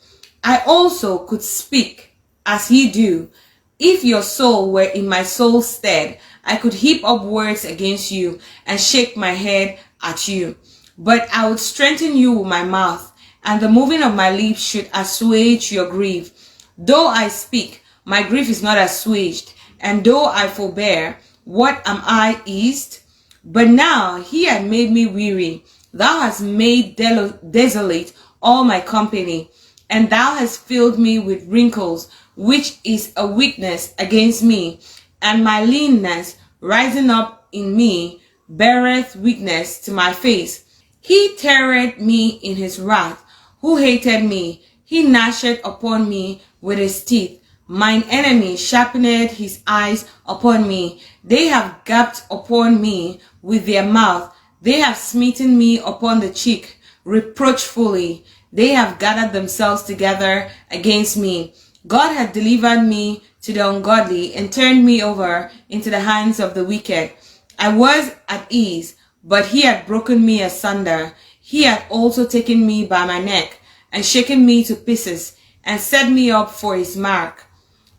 I also could speak as ye do. If your soul were in my soul's stead, I could heap up words against you and shake my head at you. But I would strengthen you with my mouth, and the moving of my lips should assuage your grief. Though I speak, my grief is not assuaged, and though I forbear, what am I eased? But now he had made me weary. Thou hast made desolate all my company, and thou hast filled me with wrinkles, which is a weakness against me, and my leanness rising up in me beareth weakness to my face. He teareth me in his wrath, who hated me. He gnasheth upon me with his teeth. Mine enemy sharpened his eyes upon me. They have gaped upon me with their mouth. They have smitten me upon the cheek reproachfully. They have gathered themselves together against me. God hath delivered me to the ungodly and turned me over into the hands of the wicked. I was at ease, but he had broken me asunder. He had also taken me by my neck and shaken me to pieces and set me up for his mark.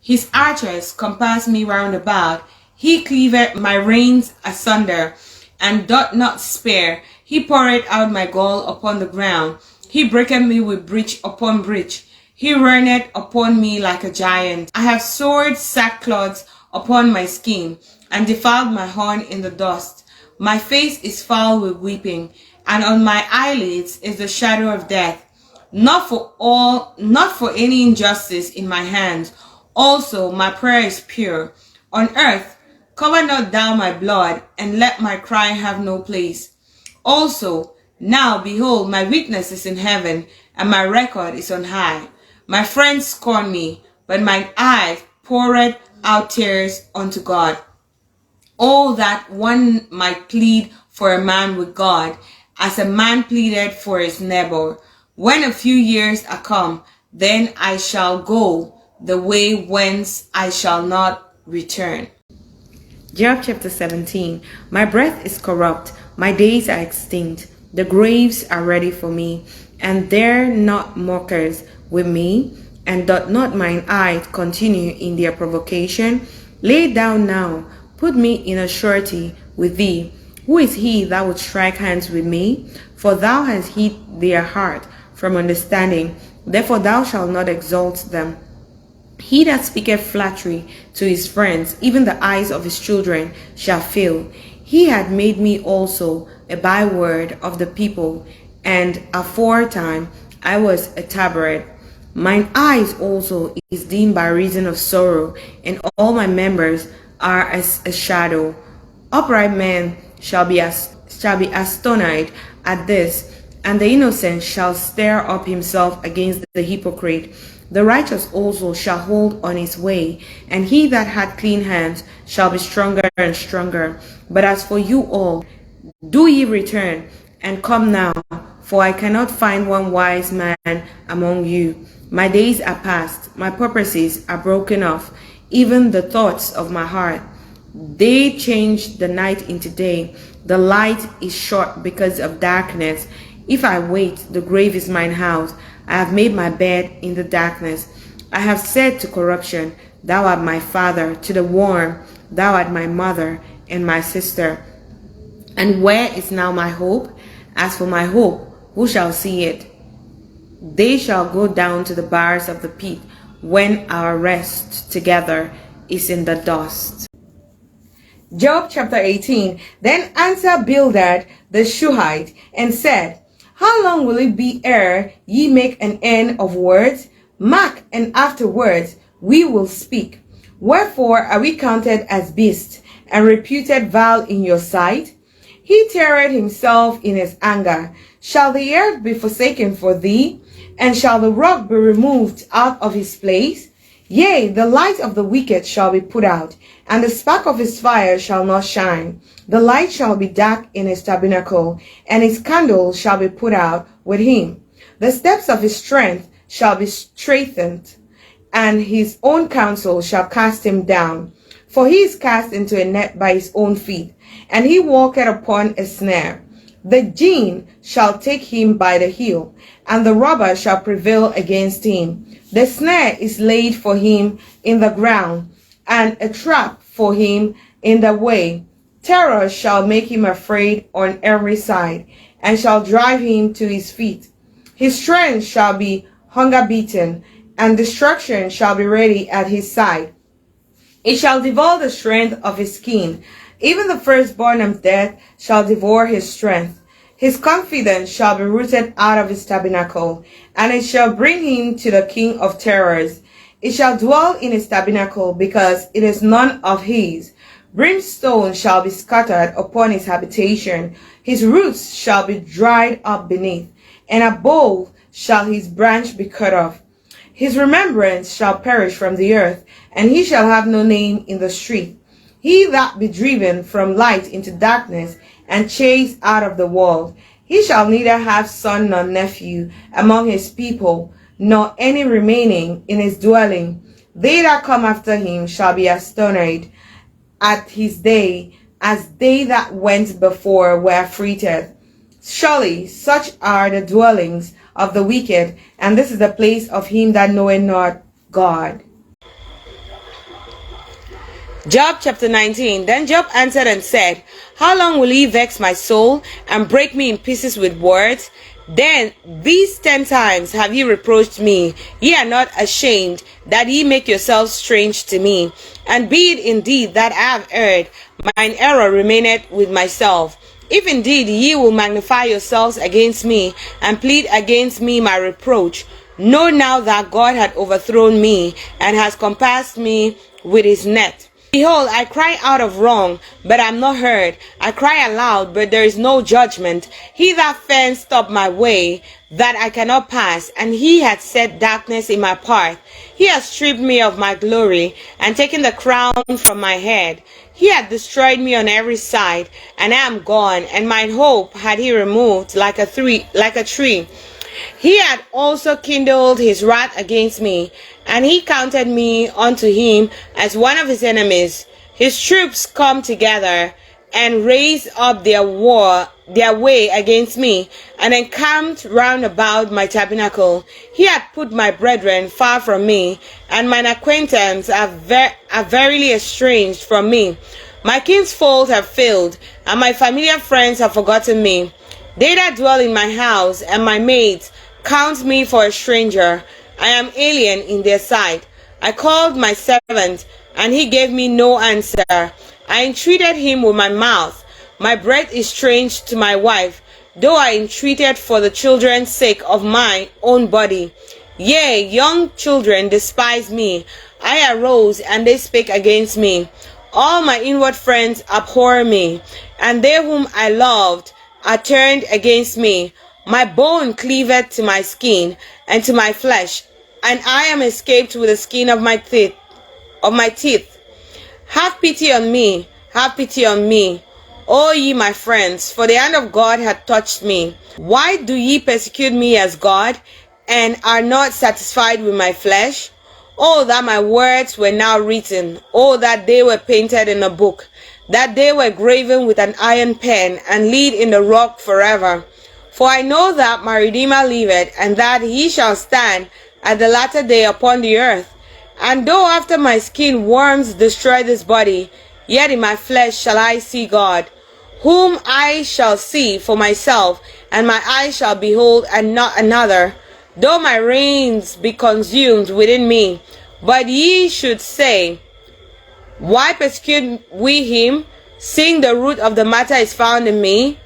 His archers compassed me round about. He cleaveth my reins asunder and doth not spare. He poureth out my gall upon the ground. He breaketh me with breach upon breach. He runneth upon me like a giant. I have sewed sackcloths upon my skin, and defiled my horn in the dust. My face is foul with weeping, and on my eyelids is the shadow of death. Not for any injustice in my hands. Also my prayer is pure. On earth, cover not thou my blood, and let my cry have no place. Also, now behold, my weakness is in heaven, and my record is on high. My friends scorn me, but mine eyes poured out tears unto God. Oh, that one might plead for a man with God, as a man pleaded for his neighbor. When a few years are come, then I shall go the way whence I shall not return. Job chapter 17. My breath is corrupt, my days are extinct, the graves are ready for me, and there not mockers with me, and doth not mine eye continue in their provocation? Lay down now, put me in a surety with thee. Who is he that would strike hands with me? For thou hast hid their heart from understanding, therefore thou shalt not exalt them. He that speaketh flattery to his friends, even the eyes of his children shall fail. He had made me also a byword of the people, and aforetime I was a tabaret. Mine eyes also is dim by reason of sorrow, and all my members are as a shadow. Upright men shall be astonished at this, and the innocent shall stir up himself against the hypocrite. The righteous also shall hold on his way, and he that hath clean hands shall be stronger and stronger. But as for you all, do ye return, and come now, for I cannot find one wise man among you. My days are past, my purposes are broken off, even the thoughts of my heart. They change the night into day. The light is short because of darkness. If I wait, the grave is mine house. I have made my bed in the darkness. I have said to corruption, thou art my father, to the worm, thou art my mother and my sister. And where is now my hope? As for my hope, who shall see it? They shall go down to the bars of the pit, when our rest together is in the dust. Job chapter 18. Then answered Bildad the Shuhite, and said, How long will it be ere ye make an end of words? Mark, and afterwards we will speak. Wherefore are we counted as beasts, and reputed vile in your sight? He teareth himself in his anger. Shall the earth be forsaken for thee? And shall the rock be removed out of his place? Yea, the light of the wicked shall be put out, and the spark of his fire shall not shine. The light shall be dark in his tabernacle, and his candle shall be put out with him. The steps of his strength shall be straightened, and his own counsel shall cast him down. For he is cast into a net by his own feet, and he walketh upon a snare. The gin shall take him by the heel, and the robber shall prevail against him. The snare is laid for him in the ground, and a trap for him in the way. Terror shall make him afraid on every side, and shall drive him to his feet. His strength shall be hunger beaten, and destruction shall be ready at his side. It shall devour the strength of his skin. Even the firstborn of death shall devour his strength. His confidence shall be rooted out of his tabernacle, and it shall bring him to the king of terrors. It shall dwell in his tabernacle, because it is none of his. Brimstone shall be scattered upon his habitation. His roots shall be dried up beneath, and above shall his branch be cut off. His remembrance shall perish from the earth, and he shall have no name in the street. He that be driven from light into darkness, and chased out of the world, he shall neither have son nor nephew among his people, nor any remaining in his dwelling. They that come after him shall be astonished at his day, as they that went before were affrighted. Surely such are the dwellings of the wicked, and this is the place of him that knoweth not God. Job chapter 19. Then Job answered and said, How long will ye vex my soul, and break me in pieces with words? Then these 10 times have ye reproached me. Ye are not ashamed, that ye make yourselves strange to me. And be it indeed that I have erred, mine error remaineth with myself. If indeed ye will magnify yourselves against me, and plead against me my reproach, know now that God hath overthrown me, and has compassed me with his net. Behold, I cry out of wrong, but am not heard. I cry aloud, but there is no judgment. He that fenced up my way, that I cannot pass, and he hath set darkness in my path. He hath stripped me of my glory, and taken the crown from my head. He hath destroyed me on every side, and I am gone, and mine hope had he removed like a tree. He had also kindled his wrath against me, and he counted me unto him as one of his enemies. His troops come together and raised up their way against me, and encamped round about my tabernacle. He had put my brethren far from me, and mine acquaintance are verily estranged from me. My kinsfolk have failed, and my familiar friends have forgotten me. They that dwell in my house and my maids count me for a stranger. I am alien in their sight. I called my servant, and he gave me no answer. I entreated him with my mouth. My breath is strange to my wife, though I entreated for the children's sake of my own body. Yea, young children despise me. I arose, and they spake against me. All my inward friends abhor me, and they whom I loved are turned against me. My bone cleaveth to my skin, and to my flesh, and I am escaped with the skin of my teeth. Have pity on me, have pity on me, O ye my friends, for the hand of God hath touched me. Why do ye persecute me as God, and are not satisfied with my flesh? Oh, that my words were now written, oh, that they were painted in a book, that they were graven with an iron pen, and laid in the rock forever. For I know that my Redeemer liveth, and that he shall stand at the latter day upon the earth. And though after my skin worms destroy this body, yet in my flesh shall I see God, whom I shall see for myself, and my eyes shall behold, and not another. Though my reins be consumed within me, but ye should say, Why persecute we him, seeing the root of the matter is found in me?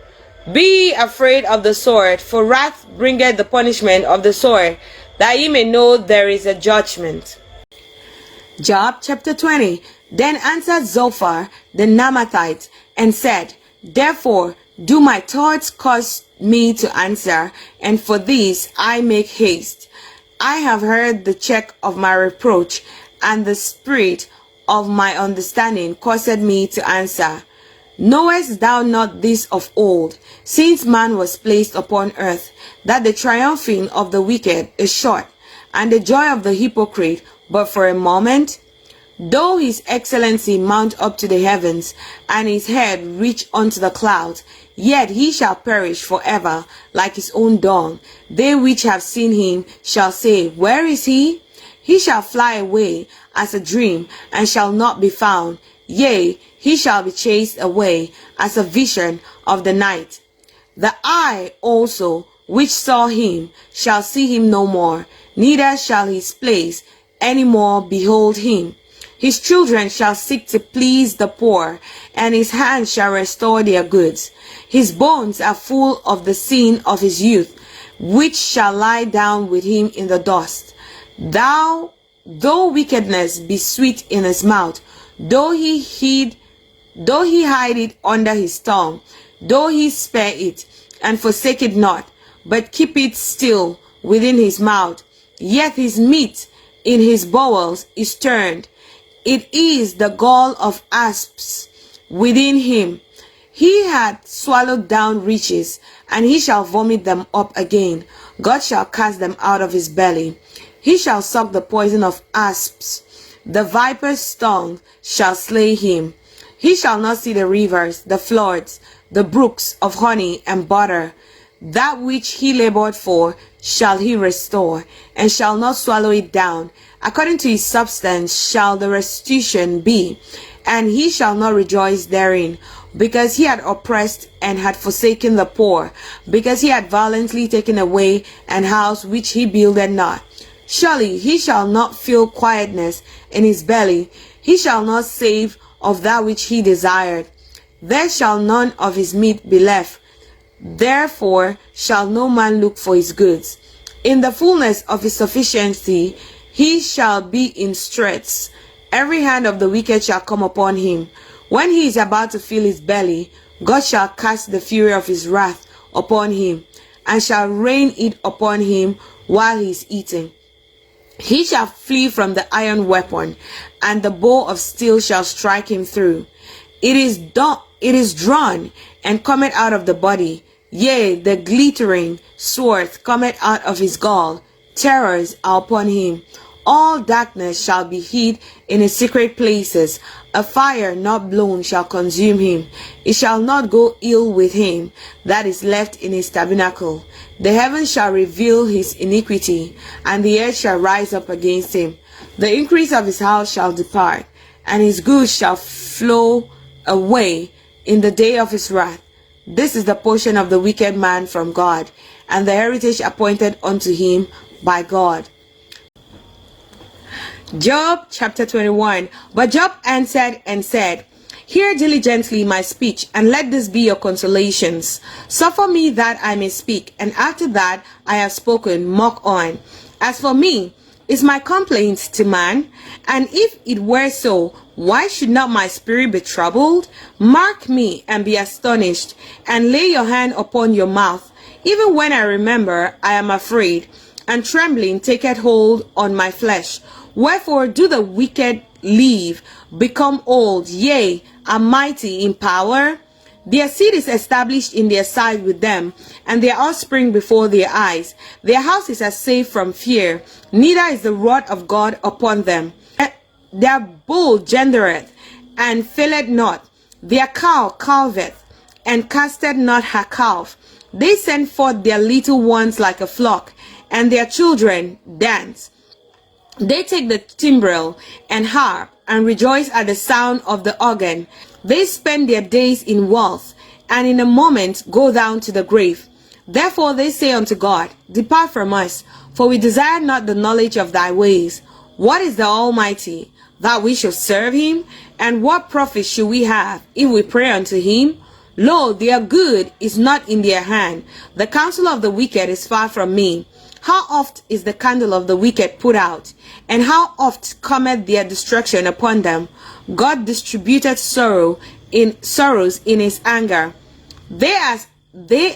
Be ye afraid of the sword, for wrath bringeth the punishment of the sword. that ye may know there is a judgment. Job chapter 20. Then answered Zophar the Naamathite and said, Therefore do my thoughts cause me to answer, and for this I make haste. I have heard the check of my reproach, and the spirit of my understanding caused me to answer. Knowest thou not this of old, since man was placed upon earth, that the triumphing of the wicked is short, and the joy of the hypocrite but for a moment? Though his excellency mount up to the heavens, and his head reach unto the clouds, yet he shall perish forever like his own dung. They which have seen him shall say, Where is he? He shall fly away as a dream, and shall not be found. Yea, he shall be chased away as a vision of the night. The eye also which saw him shall see him no more, neither shall his place any more behold him. His children shall seek to please the poor, and his hands shall restore their goods. His bones are full of the sin of his youth, which shall lie down with him in the dust. Though wickedness be sweet in his mouth, though he hide it under his tongue, though he spare it, and forsake it not, but keep it still within his mouth, yet his meat in his bowels is turned. It is the gall of asps within him. He hath swallowed down riches, and he shall vomit them up again. God shall cast them out of his belly. He shall suck the poison of asps. The viper's sting shall slay him. He shall not see the rivers, the floods, the brooks of honey and butter. That which he labored for shall he restore, and shall not swallow it down. According to his substance shall the restitution be, and he shall not rejoice therein, because he had oppressed and had forsaken the poor, because he had violently taken away an house which he builded not. Surely he shall not feel quietness in his belly, he shall not save of that which he desired. There shall none of his meat be left, therefore shall no man look for his goods. In the fullness of his sufficiency he shall be in straits. Every hand of the wicked shall come upon him. When he is about to fill his belly, God shall cast the fury of his wrath upon him, and shall rain it upon him while he is eating. He shall flee from the iron weapon, and the bow of steel shall strike him through. It is drawn, and cometh out of the body. Yea, the glittering sword cometh out of his gall. Terrors are upon him. All darkness shall be hid in his secret places. A fire not blown shall consume him. It shall not go ill with him that is left in his tabernacle. The heavens shall reveal his iniquity, and the earth shall rise up against him. The increase of his house shall depart, and his goods shall flow away in the day of his wrath. This is the portion of the wicked man from God, and the heritage appointed unto him by God. Job chapter 21. But Job answered and said, Hear diligently my speech, and let this be your consolations. Suffer me that I may speak, and after that I have spoken, mock on. As for me, is my complaint to man? And if it were so, why should not my spirit be troubled? Mark me and be astonished, and lay your hand upon your mouth. Even when I remember, I am afraid, and trembling taketh hold on my flesh. Wherefore do the wicked live, become old, yea, are mighty in power? Their seed is established in their sight with them, and their offspring before their eyes. Their houses are safe from fear, neither is the wrath of God upon them. Their bull gendereth, and faileth not. Their cow calveth, and casteth not her calf. They send forth their little ones like a flock, and their children dance. They take the timbrel and harp, and rejoice at the sound of the organ. They spend their days in wealth, and in a moment go down to the grave. Therefore they say unto God, Depart from us, for we desire not the knowledge of thy ways. What is the Almighty, that we should serve him? And what profit should we have, if we pray unto him? Lo, their good is not in their hand. The counsel of the wicked is far from me. How oft is the candle of the wicked put out, and how oft cometh their destruction upon them? God distributed sorrows in his anger. They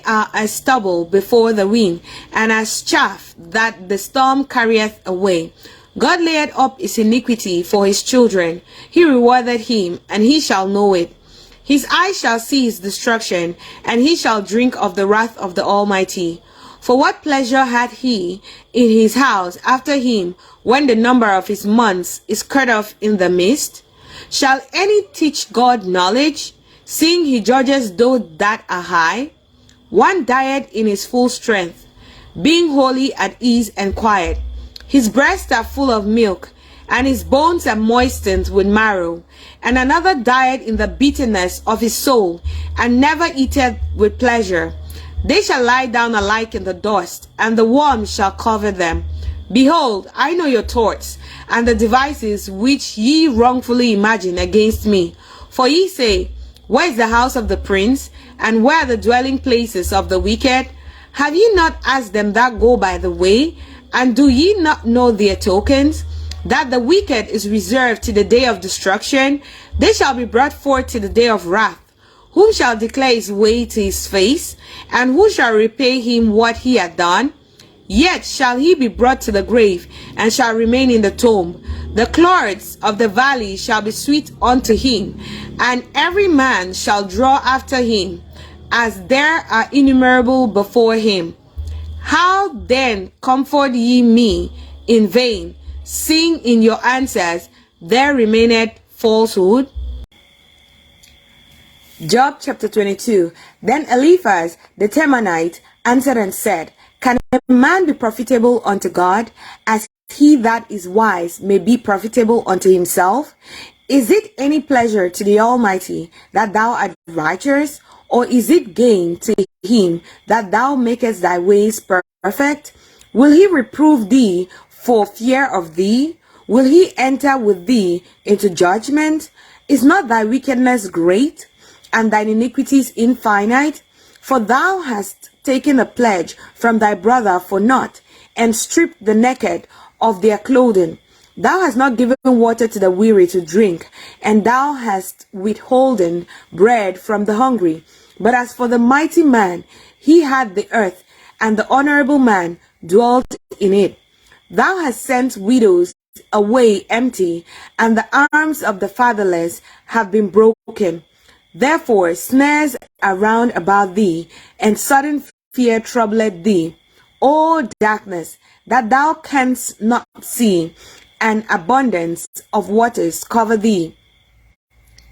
are as stubble before the wind, and as chaff that the storm carrieth away. God laid up his iniquity for his children. He rewarded him, and he shall know it. His eyes shall see his destruction, and he shall drink of the wrath of the Almighty. For what pleasure had he in his house after him, when the number of his months is cut off in the midst? Shall any teach God knowledge, seeing he judges those that are high? One dieth in his full strength, being wholly at ease and quiet. His breasts are full of milk, and his bones are moistened with marrow. And another died in the bitterness of his soul, and never eateth with pleasure. They shall lie down alike in the dust, and the worms shall cover them. Behold, I know your thoughts, and the devices which ye wrongfully imagine against me. For ye say, where is the house of the prince, and where are the dwelling places of the wicked? Have ye not asked them that go by the way? And do ye not know their tokens? That the wicked is reserved to the day of destruction, they shall be brought forth to the day of wrath. Whom shall declare his way to his face, and who shall repay him what he hath done? Yet shall he be brought to the grave, and shall remain in the tomb. The clorts of the valley shall be sweet unto him, and every man shall draw after him, as there are innumerable before him. How then comfort ye me in vain, seeing in your answers there remaineth falsehood? Job chapter 22. Then Eliphaz the Temanite answered and said, Can a man be profitable unto God, as he that is wise may be profitable unto himself? Is it any pleasure to the Almighty that thou art righteous, or is it gain to him that thou makest thy ways perfect? Will he reprove thee for fear of thee? Will he enter with thee into judgment? Is not thy wickedness great, and thine iniquities infinite? For thou hast taken a pledge from thy brother for naught, and stripped the naked of their clothing. Thou hast not given water to the weary to drink, and thou hast withholden bread from the hungry. But as for the mighty man, he had the earth, and the honorable man dwelt in it. Thou hast sent widows away empty, and the arms of the fatherless have been broken. Therefore snares are round about thee, and sudden fear troubleth thee. O darkness, that thou canst not see, and abundance of waters cover thee.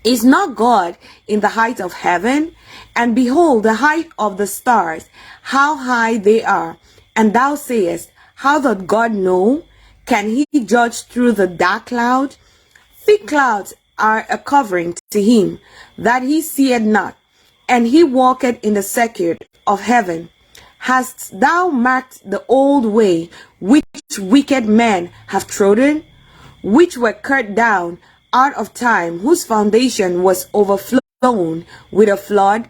Is not God in the height of heaven? And behold the height of the stars, how high they are. And thou sayest, how doth God know? Can he judge through the dark cloud? Thick clouds are a covering to him, that he seeth not, and he walketh in the circuit of heaven. Hast thou marked the old way which wicked men have trodden, which were cut down out of time, whose foundation was overflown with a flood,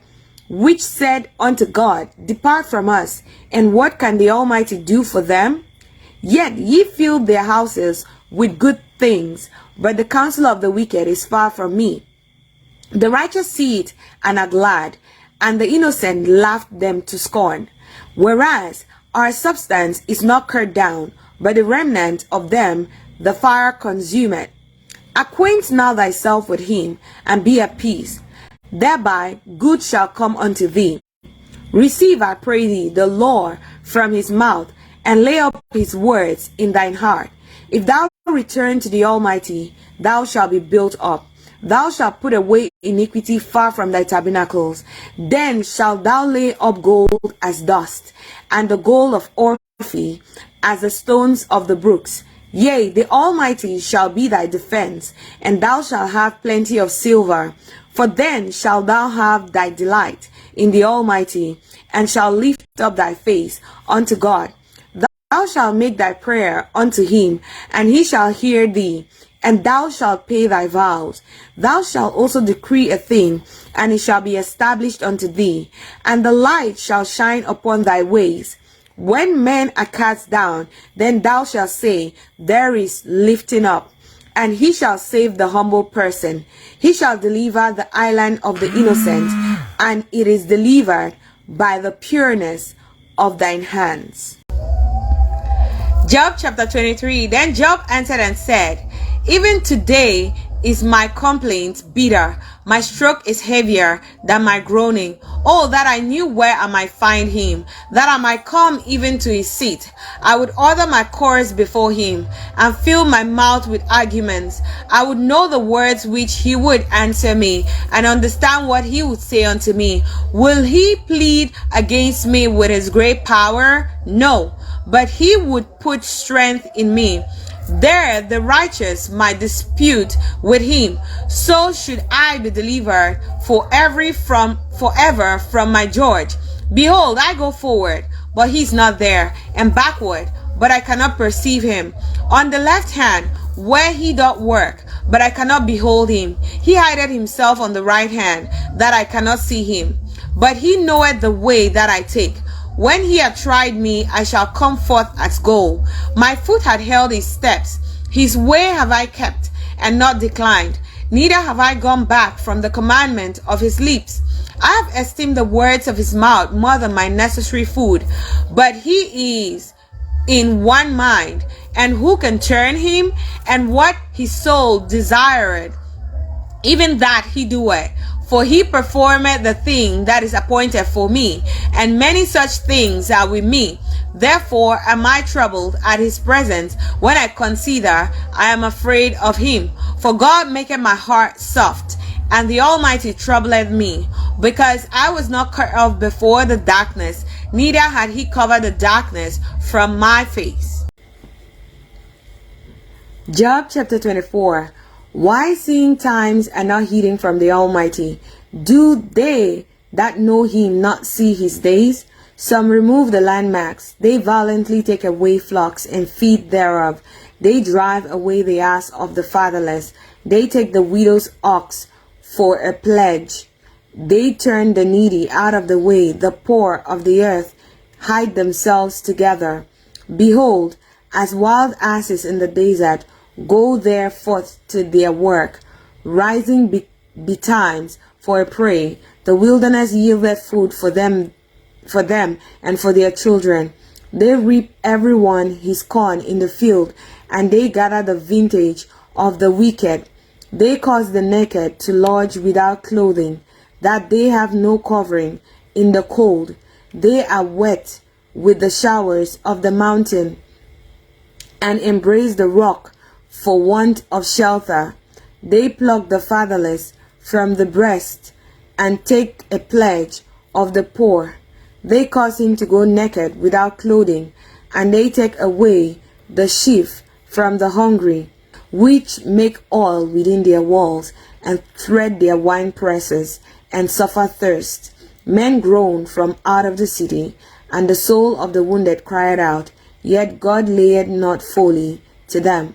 which said unto God, Depart from us, and what can the Almighty do for them? Yet ye filled their houses with good things, but the counsel of the wicked is far from me. The righteous see it and are glad, and the innocent laugh them to scorn. Whereas our substance is not cut down, but the remnant of them the fire consumeth. Acquaint now thyself with him, and be at peace. Thereby good shall come unto thee. Receive, I pray thee, the law from his mouth, and lay up his words in thine heart. If thou return to the Almighty, thou shalt be built up. Thou shalt put away iniquity far from thy tabernacles. Then shalt thou lay up gold as dust, and the gold of Orphi as the stones of the brooks. Yea, the Almighty shall be thy defense, and thou shalt have plenty of silver. For then shalt thou have thy delight in the Almighty, and shalt lift up thy face unto God. Thou shalt make thy prayer unto him, and he shall hear thee, and thou shalt pay thy vows. Thou shalt also decree a thing, and it shall be established unto thee, and the light shall shine upon thy ways. When men are cast down, then thou shalt say, there is lifting up. And he shall save the humble person. He shall deliver the island of the innocent, and it is delivered by the pureness of thine hands. Job chapter 23. Then Job answered and said, even today is my complaint bitter. My stroke is heavier than my groaning. Oh, that I knew where I might find him, that I might come even to his seat. I would order my course before him, and fill my mouth with arguments. I would know the words which he would answer me, and understand what he would say unto me. Will he plead against me with his great power? No, but he would put strength in me. There the righteous might dispute with him. So should I be delivered forever from my George. Behold, I go forward, but he is not there, and backward, but I cannot perceive him. On the left hand, where he doth work, but I cannot behold him. He hideth himself on the right hand, that I cannot see him. But he knoweth the way that I take. When he had tried me, I shall come forth as gold. My foot had held his steps. His way have I kept, and not declined. Neither have I gone back from the commandment of his lips. I have esteemed the words of his mouth more than my necessary food. But he is in one mind, and who can turn him? And what his soul desireth, even that he doeth. For he performeth the thing that is appointed for me, and many such things are with me. Therefore am I troubled at his presence. When I consider, I am afraid of him. For God maketh my heart soft, and the Almighty troubleth me. Because I was not cut off before the darkness, neither had he covered the darkness from my face. Job chapter 24. Why seeing times and not heeding from the Almighty? Do they that know him not see his days? Some remove the landmarks. They violently take away flocks and feed thereof. They drive away the ass of the fatherless. They take the widow's ox for a pledge. They turn the needy out of the way. The poor of the earth hide themselves together. Behold, as wild asses in the desert, go there forth to their work, rising betimes for a prey. The wilderness yieldeth food for them and for their children. They reap every one his corn in the field, and they gather the vintage of the wicked. They cause the naked to lodge without clothing, that they have no covering in the cold. They are wet with the showers of the mountain, and embrace the rock for want of shelter. They pluck the fatherless from the breast, and take a pledge of the poor. They cause him to go naked without clothing, and they take away the sheaf from the hungry, which make oil within their walls, and thread their wine presses, and suffer thirst. Men groan from out of the city, and the soul of the wounded cried out, yet God layeth not folly to them.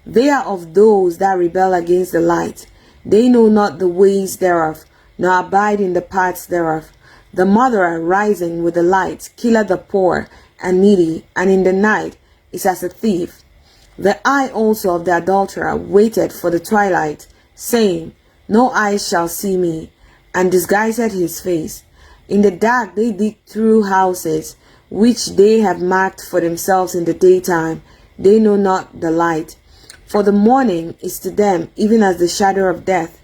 They are of those that rebel against the light. They know not the ways thereof, nor abide in the paths thereof. The murderer rising with the light killeth the poor and needy, and in the night is as a thief. The eye also of the adulterer waited for the twilight, saying, no eye shall see me, and disguised his face. In the dark they dig through houses, which they have marked for themselves in the daytime. They know not the light. For the morning is to them even as the shadow of death.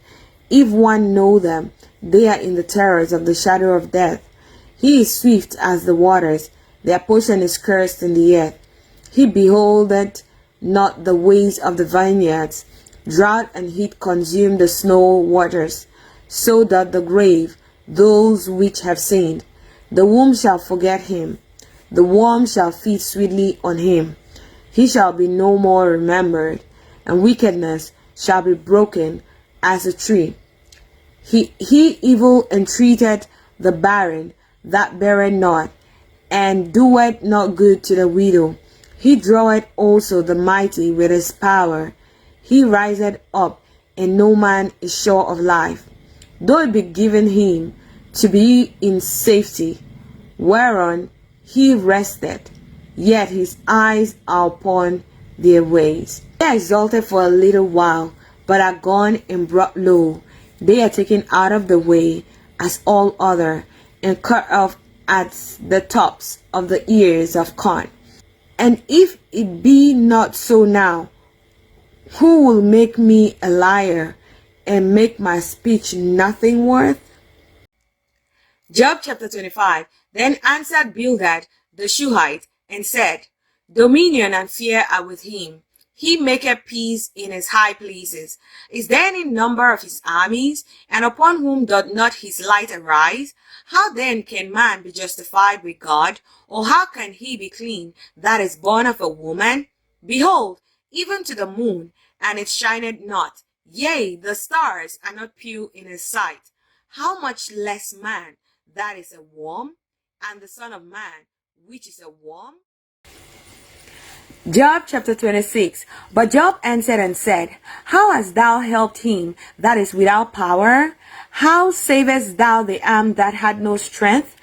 If one know them, they are in the terrors of the shadow of death. He is swift as the waters, their portion is cursed in the earth. He beholdeth not the ways of the vineyards. Drought and heat consume the snow waters. So doth the grave those which have sinned. The womb shall forget him. The worm shall feed sweetly on him. He shall be no more remembered, and wickedness shall be broken as a tree. He evil entreated the barren that beareth not, and doeth not good to the widow. He draweth also the mighty with his power. He riseth up, and no man is sure of life. Though it be given him to be in safety, whereon he rested, yet his eyes are upon their ways. They are exalted for a little while, but are gone and brought low. They are taken out of the way as all other, and cut off at the tops of the ears of corn. And if it be not so now, who will make me a liar and make my speech nothing worth? Job chapter 25. Then answered Bildad the Shuhite and said, Dominion and fear are with him. He maketh peace in his high places. Is there any number of his armies? And upon whom doth not his light arise? How then can man be justified with God? Or how can he be clean that is born of a woman? Behold, even to the moon, and it shineth not. Yea, the stars are not pure in his sight. How much less man that is a worm, and the Son of Man, which is a worm? Job chapter 26. But Job answered and said, How hast thou helped him that is without power? How savest thou the arm that had no strength?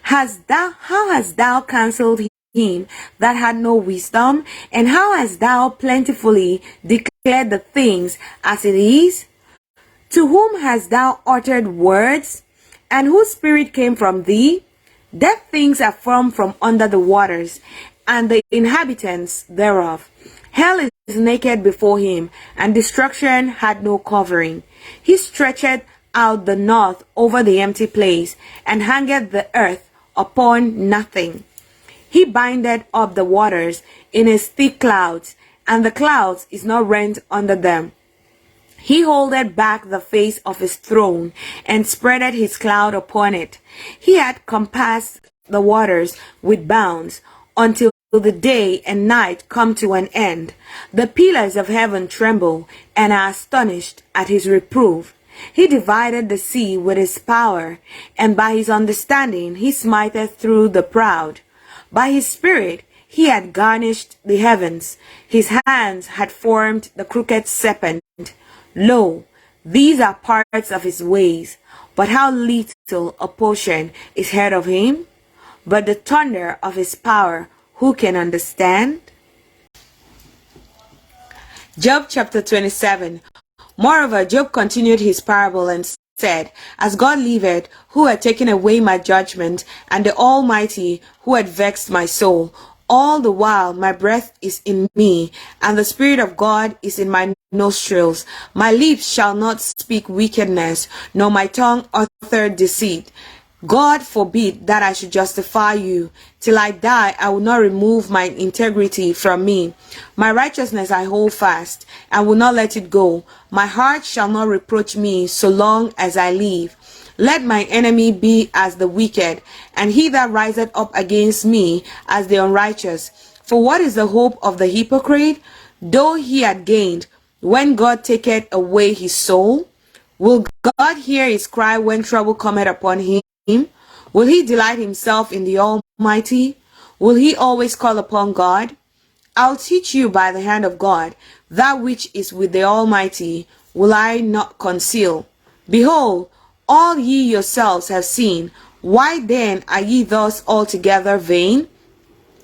How hast thou counseled him that had no wisdom? And how hast thou plentifully declared the things as it is? To whom hast thou uttered words? And whose spirit came from thee? Dead things are formed from under the waters, and the inhabitants thereof. Hell is naked before him, and destruction had no covering. He stretcheth out the north over the empty place, and hangeth the earth upon nothing. He bindeth up the waters in his thick clouds, and the clouds is not rent under them. He holdeth back the face of his throne, and spreadeth his cloud upon it. He had compassed the waters with bounds, until the day and night come to an end. The pillars of heaven tremble, and are astonished at his reproof. He divided the sea with his power, and by his understanding he smiteth through the proud. By his spirit he had garnished the heavens. His hands had formed the crooked serpent. Lo, these are parts of his ways, but how little a portion is heard of him? But the thunder of his power, who can understand? Job chapter 27. Moreover, Job continued his parable and said, As God liveth, who had taken away my judgment, and the Almighty, who had vexed my soul, all the while my breath is in me, and the Spirit of God is in my nostrils. My lips shall not speak wickedness, nor my tongue utter deceit. God forbid that I should justify you. Till I die, I will not remove my integrity from me. My righteousness I hold fast, and will not let it go. My heart shall not reproach me so long as I live. Let my enemy be as the wicked, and he that riseth up against me as the unrighteous. For what is the hope of the hypocrite? Though he had gained, when God taketh away his soul? Will God hear his cry when trouble cometh upon him? Will he delight himself in the Almighty? Will he always call upon God? I'll teach you by the hand of God. That which is with the Almighty will I not conceal. Behold, all ye yourselves have seen. Why then are ye thus altogether vain?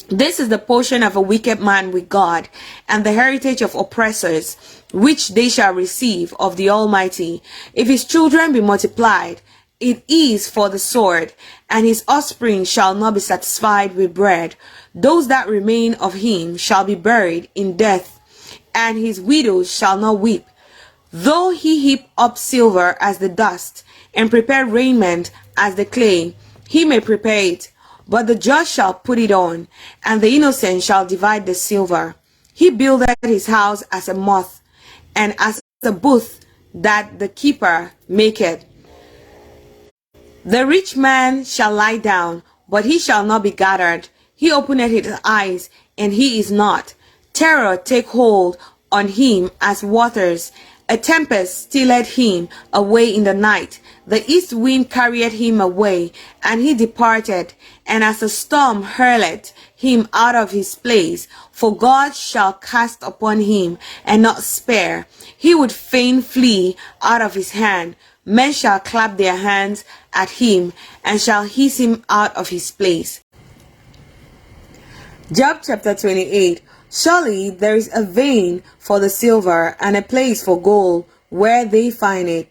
This is the portion of a wicked man with God, and the heritage of oppressors, which they shall receive of the Almighty. If his children be multiplied, it is for the sword, and his offspring shall not be satisfied with bread. Those that remain of him shall be buried in death, and his widows shall not weep. Though he heap up silver as the dust, and prepare raiment as the clay, he may prepare it, but the just shall put it on, and the innocent shall divide the silver. He buildeth his house as a moth, and as a booth that the keeper maketh. The rich man shall lie down, but he shall not be gathered. He openeth his eyes, and he is not. Terror take hold on him as waters. A tempest stealeth him away in the night. The east wind carrieth him away, and he departed. And as a storm hurleth him out of his place. For God shall cast upon him, and not spare. He would fain flee out of his hand. Men shall clap their hands at him, and shall hiss him out of his place. Job chapter 28. Surely there is a vein for the silver and a place for gold where they find it.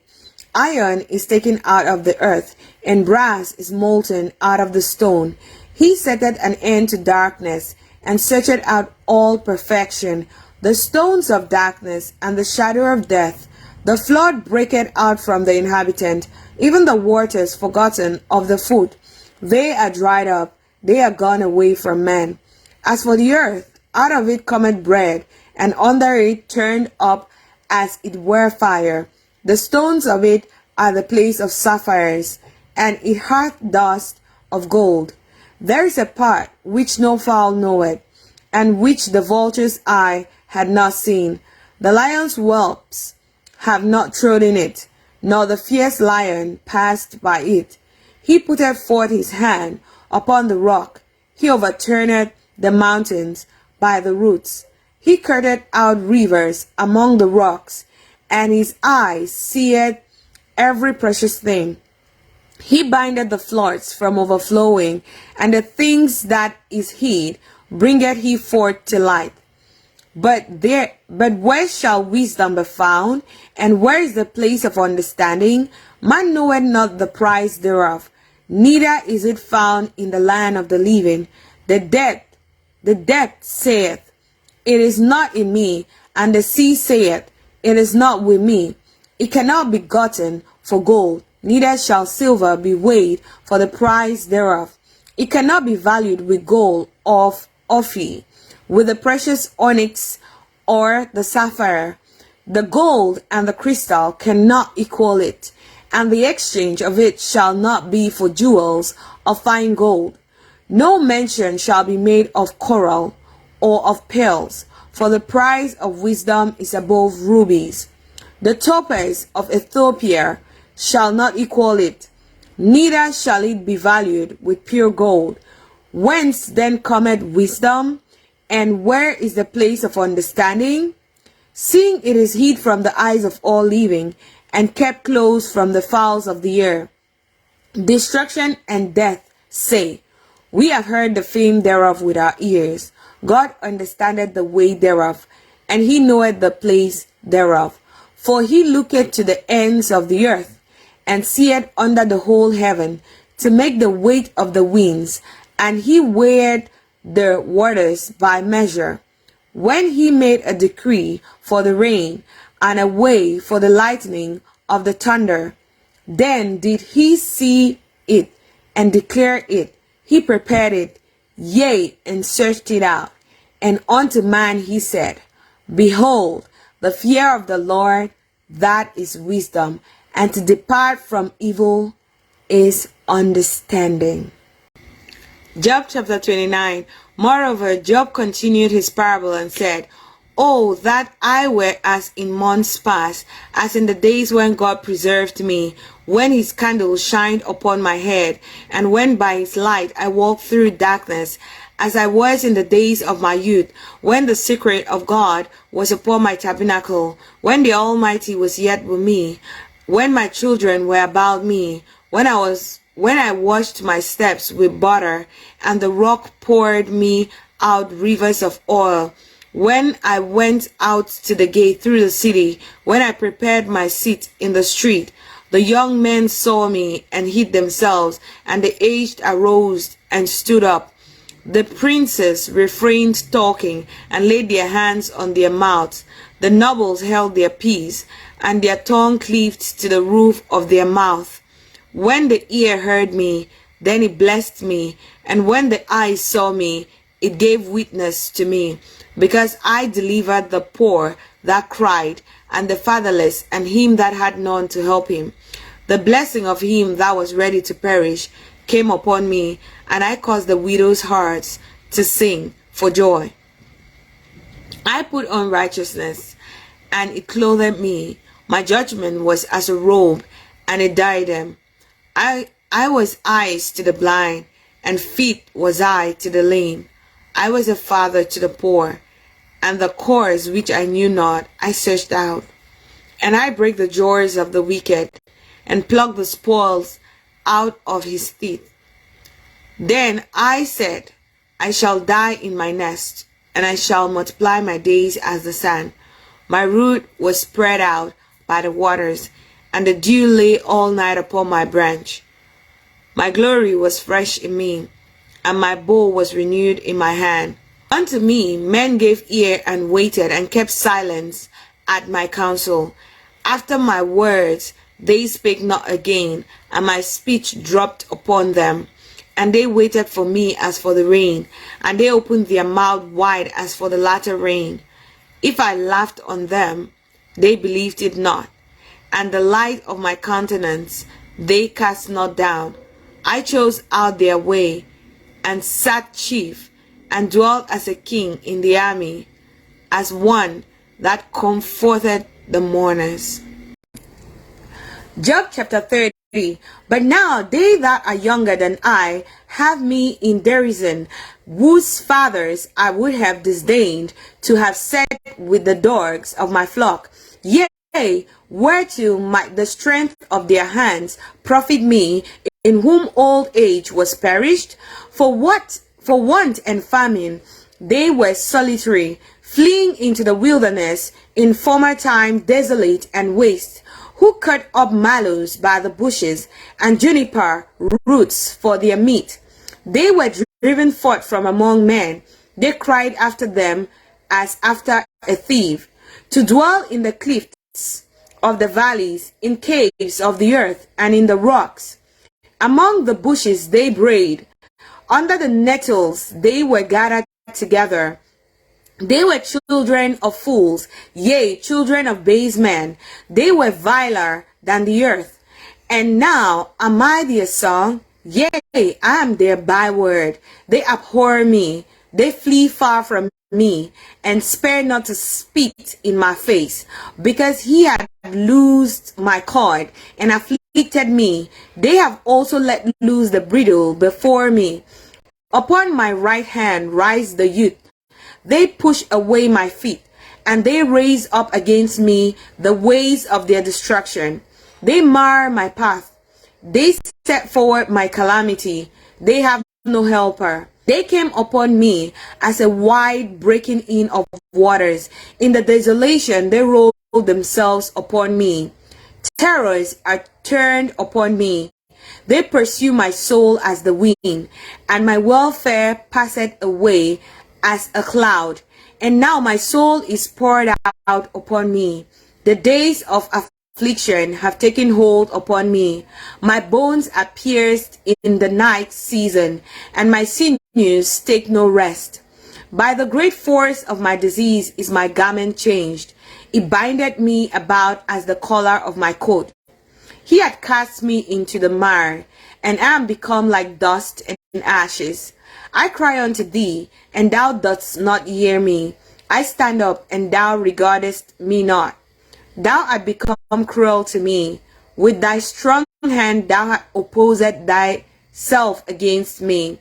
Iron is taken out of the earth, and brass is molten out of the stone. He setteth an end to darkness, and searcheth out all perfection, the stones of darkness and the shadow of death. The flood breaketh out from the inhabitant, even the waters forgotten of the foot. They are dried up, they are gone away from men. As for the earth, out of it cometh bread, and under it turned up as it were fire. The stones of it are the place of sapphires, and it hath dust of gold. There is a part which no fowl knoweth, and which the vulture's eye had not seen. The lion's whelps have not trodden it, nor the fierce lion passed by it. He putteth forth his hand upon the rock, he overturneth the mountains by the roots. He curted out rivers among the rocks, and his eyes seeth every precious thing. He bindeth the floods from overflowing, and the things that is hid bringeth he forth to light. But where shall wisdom be found, and where is the place of understanding? Man knoweth not the price thereof, neither is it found in the land of the living. The depth saith, it is not in me, and the sea saith, it is not with me. It cannot be gotten for gold, neither shall silver be weighed for the price thereof. It cannot be valued with gold of Ophir, with the precious onyx or the sapphire. The gold and the crystal cannot equal it, and the exchange of it shall not be for jewels of fine gold. No mention shall be made of coral or of pearls, for the price of wisdom is above rubies. The topaz of Ethiopia shall not equal it, neither shall it be valued with pure gold. Whence then cometh wisdom, and where is the place of understanding? Seeing it is hid from the eyes of all living, and kept close from the fowls of the air. Destruction and death say, we have heard the fame thereof with our ears. God understandeth the way thereof, and he knoweth the place thereof. For he looketh to the ends of the earth, and seeth under the whole heaven, to make the weight of the winds, and he weighed the waters by measure. When he made a decree for the rain, and a way for the lightning of the thunder, then did he see it, and declare it. He prepared it, yea, and searched it out. And unto man he said, behold, the fear of the Lord, that is wisdom, and to depart from evil is understanding. Job chapter 29. Moreover, Job continued his parable and said, Oh, that I were as in months past, as in the days when God preserved me, when his candle shined upon my head, and when by his light I walked through darkness, as I was in the days of my youth, when the secret of God was upon my tabernacle, when the Almighty was yet with me, when my children were about me, when I washed my steps with butter, and the rock poured me out rivers of oil, when I went out to the gate through the city, when I prepared my seat in the street, the young men saw me and hid themselves, and the aged arose and stood up. The princes refrained talking and laid their hands on their mouths. The nobles held their peace, and their tongue cleaved to the roof of their mouth. When the ear heard me, then it blessed me, and when the eye saw me, it gave witness to me, because I delivered the poor that cried, and the fatherless, and him that had none to help him. The blessing of him that was ready to perish came upon me, and I caused the widows' hearts to sing for joy. I put on righteousness, and it clothed me. My judgment was as a robe, and a diadem. I was eyes to the blind, and feet was I to the lame. I was a father to the poor, and the cause which I knew not I searched out. And I break the jaws of the wicked, and pluck the spoils out of his teeth. Then I said, I shall die in my nest, and I shall multiply my days as the sand. My root was spread out by the waters, and the dew lay all night upon my branch. My glory was fresh in me, and my bow was renewed in my hand. Unto me men gave ear and waited, and kept silence at my counsel. After my words they spake not again, and my speech dropped upon them. And they waited for me as for the rain, and they opened their mouth wide as for the latter rain. If I laughed on them, they believed it not, and the light of my countenance they cast not down. I chose out their way, and sat chief, and dwelt as a king in the army, as one that comforted the mourners. Job chapter 30. But now they that are younger than I have me in derision, whose fathers I would have disdained to have set with the dogs of my flock. Yea, whereto might the strength of their hands profit me, in whom old age was perished? For want and famine they were solitary, fleeing into the wilderness, in former time desolate and waste, who cut up mallows by the bushes, and juniper roots for their meat. They were driven forth from among men. They cried after them as after a thief, to dwell in the cliffs of the valleys, in caves of the earth, and in the rocks. Among the bushes they brayed, under the nettles they were gathered together. They were children of fools, yea, children of base men. They were viler than the earth. And now am I their song? Yea, I am their byword. They abhor me. They flee far from me, and spare not to spit in my face, because he had loosed my cord and afflicted me. They have also let loose the bridle before me. Upon my right hand rise the youth. They push away my feet, and they raise up against me the ways of their destruction. They mar my path. They set forward my calamity. They have no helper. They came upon me as a wide breaking in of waters. In the desolation they rolled themselves upon me. Terrors are turned upon me. They pursue my soul as the wind, and my welfare passeth away as a cloud. And now my soul is poured out upon me. The days of affliction have taken hold upon me. My bones are pierced in the night season, and my sinews take no rest. By the great force of my disease is my garment changed. It bindeth me about as the collar of my coat. He had cast me into the mire, and I am become like dust and ashes. I cry unto thee, and thou dost not hear me. I stand up, and thou regardest me not. Thou art become cruel to me. With thy strong hand thou hast opposed thyself against me.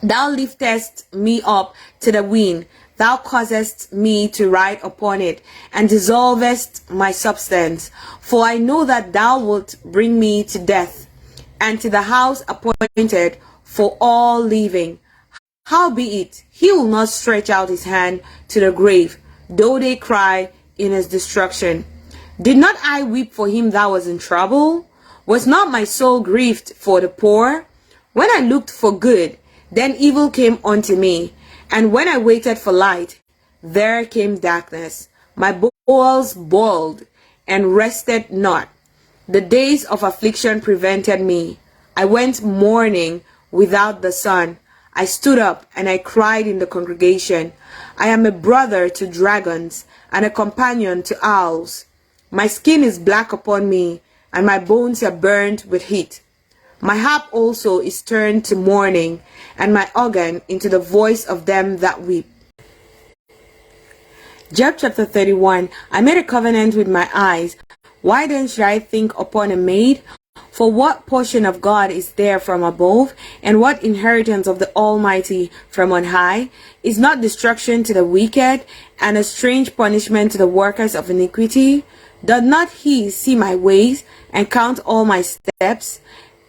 Thou liftest me up to the wind. Thou causest me to ride upon it, and dissolvest my substance. For I know that thou wilt bring me to death, and to the house appointed for all living. Howbeit, he will not stretch out his hand to the grave, though they cry in his destruction. Did not I weep for him that was in trouble? Was not my soul grieved for the poor? When I looked for good, then evil came unto me. And when I waited for light, there came darkness. My bowels boiled and rested not. The days of affliction prevented me. I went mourning without the sun. I stood up and I cried in the congregation. I am a brother to dragons and a companion to owls. My skin is black upon me, and my bones are burned with heat. My harp also is turned to mourning, and my organ into the voice of them that weep. Job chapter 31. I made a covenant with my eyes. Why then should I think upon a maid? For what portion of God is there from above, and what inheritance of the Almighty from on high? Is not destruction to the wicked, and a strange punishment to the workers of iniquity? Doth not he see my ways, and count all my steps?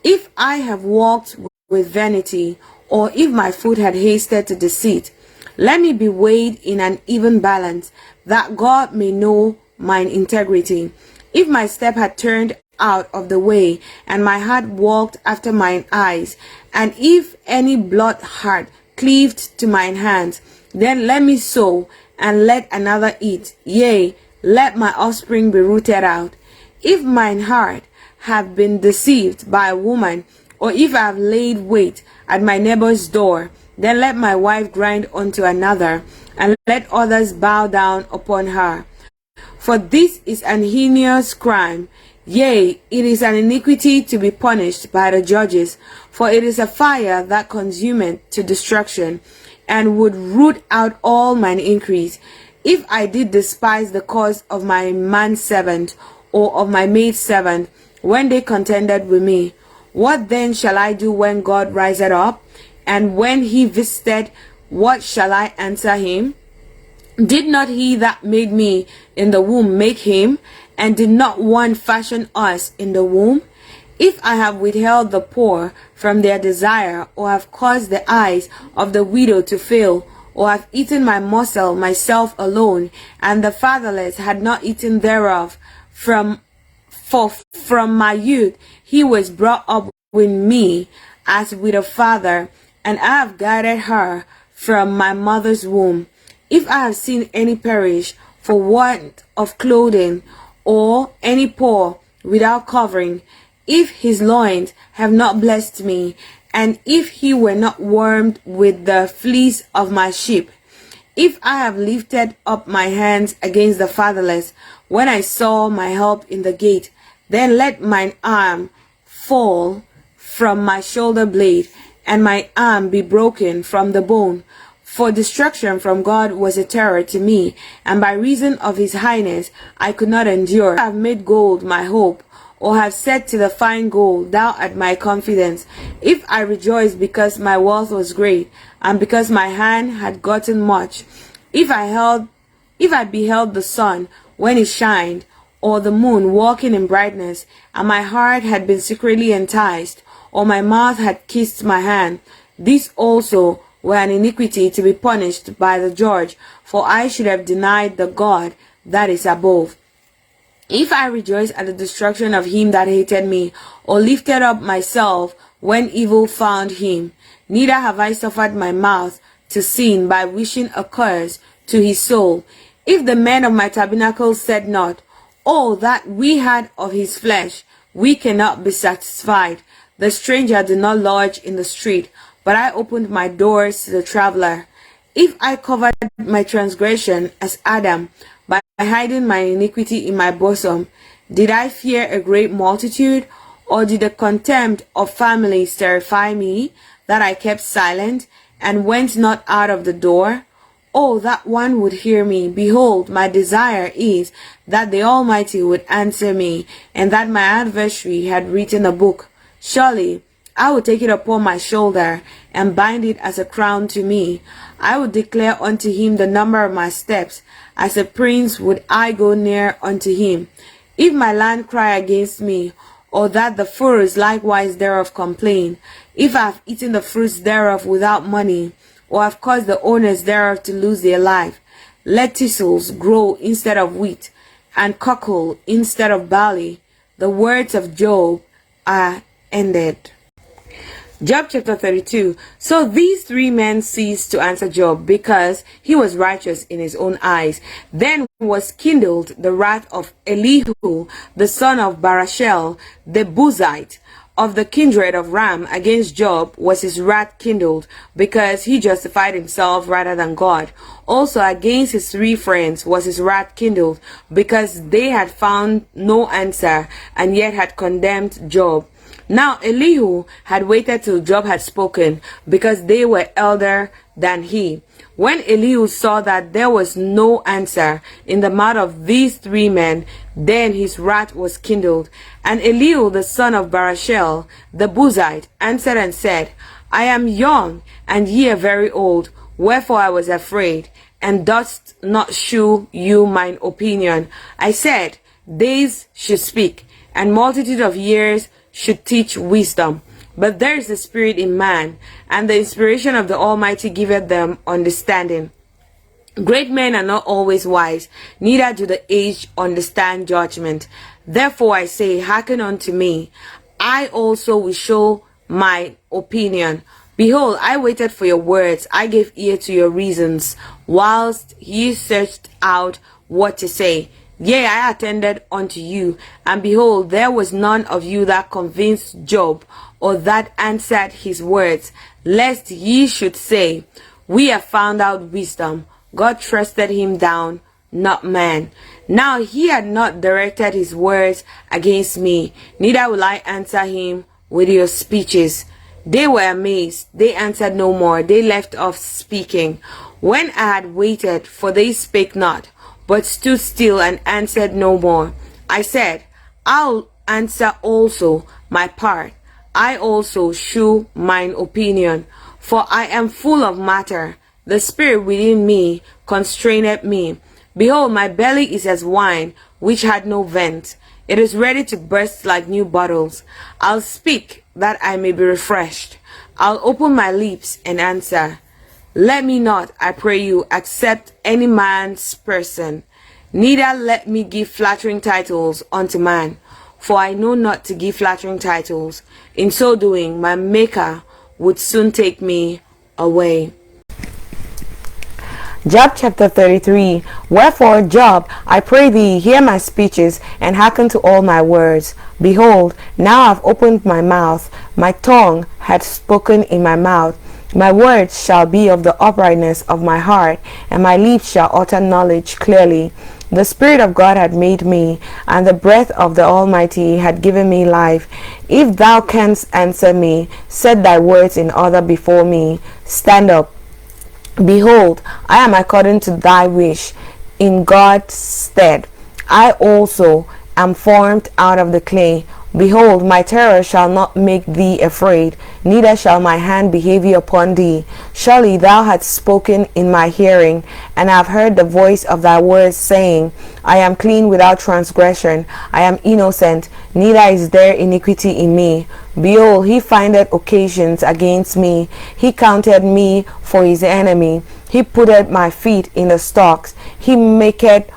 If I have walked with vanity, or if my foot had hasted to deceit. Let me be weighed in an even balance, that God may know mine integrity. If my step had turned out of the way, and my heart walked after mine eyes, and if any blood heart cleaved to mine hands, then let me sow, and let another eat, yea, let my offspring be rooted out. If mine heart have been deceived by a woman, or if I have laid wait at my neighbor's door, then let my wife grind unto another, and let others bow down upon her. For this is an heinous crime, yea, it is an iniquity to be punished by the judges, for it is a fire that consumeth to destruction, and would root out all mine increase. If I did despise the cause of my manservant, or of my maidservant, when they contended with me, what then shall I do when God riseth up? And when he visited, what shall I answer him? Did not he that made me in the womb make him? And did not one fashion us in the womb? If I have withheld the poor from their desire, or have caused the eyes of the widow to fail, or have eaten my morsel myself alone, and the fatherless had not eaten thereof, from my youth he was brought up with me as with a father, and I have guided her from my mother's womb. If I have seen any perish for want of clothing, or any poor without covering, if his loins have not blessed me, and if he were not warmed with the fleece of my sheep, if I have lifted up my hands against the fatherless, when I saw my help in the gate, then let mine arm fall from my shoulder blade, and my arm be broken from the bone. For destruction from God was a terror to me, and by reason of his highness I could not endure. I have made gold my hope, or have said to the fine gold, thou art my confidence. If I rejoiced because my wealth was great, and because my hand had gotten much, if I beheld the sun when it shined, or the moon walking in brightness, and my heart had been secretly enticed, or my mouth had kissed my hand, these also were an iniquity to be punished by the judge, for I should have denied the God that is above. If I rejoice at the destruction of him that hated me, or lifted up myself when evil found him, neither have I suffered my mouth to sin by wishing a curse to his soul. If the men of my tabernacle said not, oh, that we had of his flesh, we cannot be satisfied. The stranger did not lodge in the street, but I opened my doors to the traveler. If I covered my transgression as Adam, by hiding my iniquity in my bosom, did I fear a great multitude, or did the contempt of families terrify me, that I kept silent, and went not out of the door? Oh, that one would hear me. Behold, my desire is that the Almighty would answer me, and that my adversary had written a book. Surely I will take it upon my shoulder, and bind it as a crown to me. I will declare unto him the number of my steps. As a prince would I go near unto him. If my land cry against me, or that the furrows likewise thereof complain, if I have eaten the fruits thereof without money, or have caused the owners thereof to lose their life, let thistles grow instead of wheat, and cockle instead of barley. The words of Job are ended. Job chapter 32. So these three men ceased to answer Job, because he was righteous in his own eyes. Then was kindled the wrath of Elihu, the son of Barashel, the Buzite, of the kindred of Ram. Against Job was his wrath kindled, because he justified himself rather than God. Also against his three friends was his wrath kindled, because they had found no answer, and yet had condemned Job. Now Elihu had waited till Job had spoken, because they were elder than he. When Elihu saw that there was no answer in the mouth of these three men, then his wrath was kindled. And Elihu the son of Barashel, the Buzite, answered and said, I am young, and ye are very old, wherefore I was afraid, and dost not shew you mine opinion. I said, days should speak, and multitude of years should teach wisdom. But there is a spirit in man, and the inspiration of the Almighty giveth them understanding. Great men are not always wise, neither do the aged understand judgment. Therefore I say, hearken unto me. I also will show my opinion. Behold, I waited for your words. I gave ear to your reasons, whilst ye searched out what to say. Yea, I attended unto you, and behold, there was none of you that convinced Job, or that answered his words, lest ye should say, we have found out wisdom. God trusted him down, not man. Now he had not directed his words against me, neither will I answer him with your speeches. They were amazed, they answered no more, they left off speaking. When I had waited, for they spake not, but stood still and answered no more. I said, I'll answer also my part. I also shew mine opinion, for I am full of matter. The spirit within me constraineth me. Behold, my belly is as wine, which had no vent. It is ready to burst like new bottles. I'll speak, that I may be refreshed. I'll open my lips and answer. Let me not, I pray you, accept any man's person, neither let me give flattering titles unto man, for I know not to give flattering titles. In so doing, my Maker would soon take me away. Job chapter 33. Wherefore, Job, I pray thee, hear my speeches, and hearken to all my words. Behold, now I have opened my mouth, my tongue hath spoken in my mouth. My words shall be of the uprightness of my heart, and my lips shall utter knowledge clearly. The Spirit of God had made me, and the breath of the Almighty had given me life. If thou canst answer me, set thy words in order before me. Stand up. Behold, I am according to thy wish, in God's stead. I also am formed out of the clay. Behold, my terror shall not make thee afraid, neither shall my hand be heavy upon thee. Surely thou hast spoken in my hearing, and I have heard the voice of thy words, saying, I am clean without transgression, I am innocent, neither is there iniquity in me. Behold, he findeth occasions against me, he counted me for his enemy. He putteth my feet in the stocks, he marketh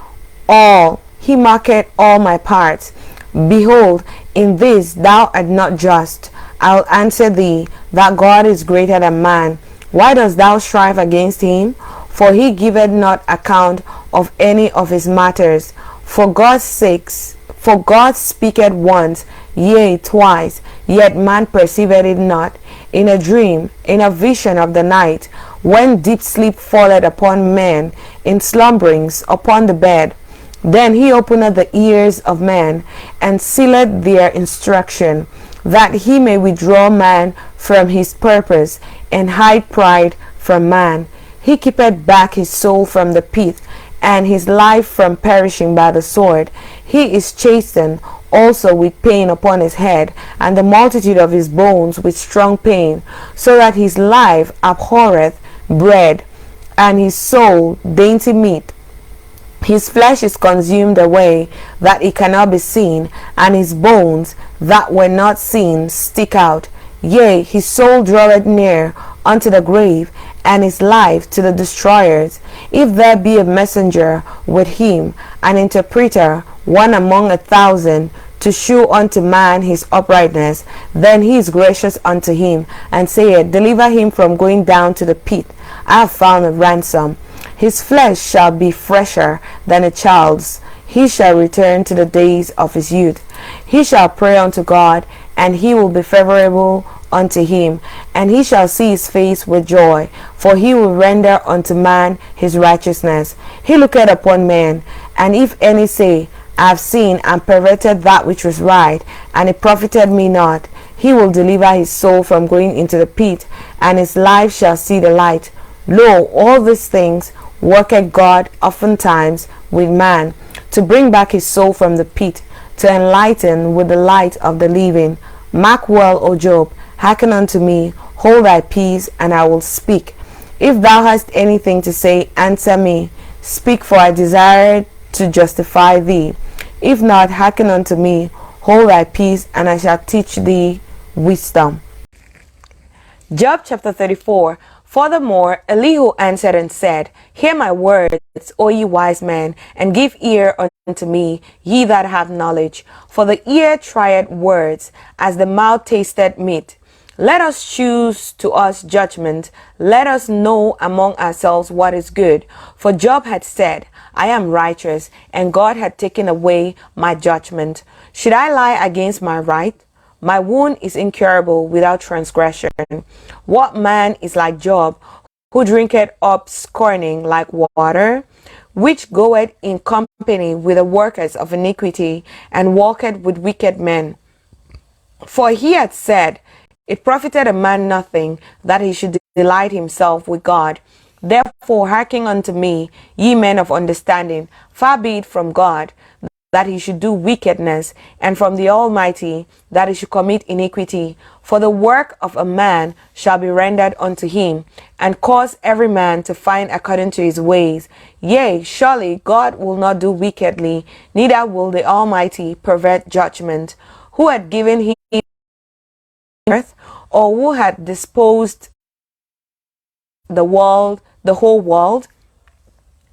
all my parts. Behold, in this thou art not just. I'll answer thee, that God is greater than man. Why dost thou strive against him? For he giveth not account of any of his matters. For God speaketh once, yea, twice, yet man perceiveth it not. In a dream, in a vision of the night, when deep sleep falleth upon men, in slumberings upon the bed, then he openeth the ears of men, and sealeth their instruction, that he may withdraw man from his purpose, and hide pride from man. He keepeth back his soul from the pit, and his life from perishing by the sword. He is chastened also with pain upon his head, and the multitude of his bones with strong pain, so that his life abhorreth bread, and his soul dainty meat. His flesh is consumed away, that it cannot be seen, and his bones that were not seen stick out. Yea, his soul draweth near unto the grave, and his life to the destroyers. If there be a messenger with him, an interpreter, one among 1,000, to shew unto man his uprightness, then he is gracious unto him, and saith, Deliver him from going down to the pit. I have found a ransom. His flesh shall be fresher than a child's. He shall return to the days of his youth. He shall pray unto God, and he will be favorable unto him, and he shall see his face with joy, for he will render unto man his righteousness. He looketh upon men, and if any say, I have seen and perverted that which was right, and it profited me not, he will deliver his soul from going into the pit, and his life shall see the light. Lo, all these things worketh God oftentimes with man, to bring back his soul from the pit, to enlighten with the light of the living. Mark well, O Job, hearken unto me, hold thy peace, and I will speak. If thou hast anything to say, answer me. Speak, for I desire to justify thee. If not, hearken unto me, hold thy peace, and I shall teach thee wisdom. Job chapter 34. Furthermore, Elihu answered and said, Hear my words, O ye wise men, and give ear unto me, ye that have knowledge. For the ear trieth words, as the mouth tasted meat. Let us choose to us judgment. Let us know among ourselves what is good. For Job had said, I am righteous, and God had taken away my judgment. Should I lie against my right? My wound is incurable without transgression. What man is like Job, who drinketh up scorning like water, which goeth in company with the workers of iniquity, and walketh with wicked men? For he had said, It profited a man nothing that he should delight himself with God. Therefore hearken unto me, ye men of understanding. Far be it from God that he should do wickedness, and from the Almighty that he should commit iniquity. For the work of a man shall be rendered unto him, and cause every man to find according to his ways. Yea, surely God will not do wickedly, neither will the Almighty pervert judgment. Who had given him earth, or who had disposed the whole world?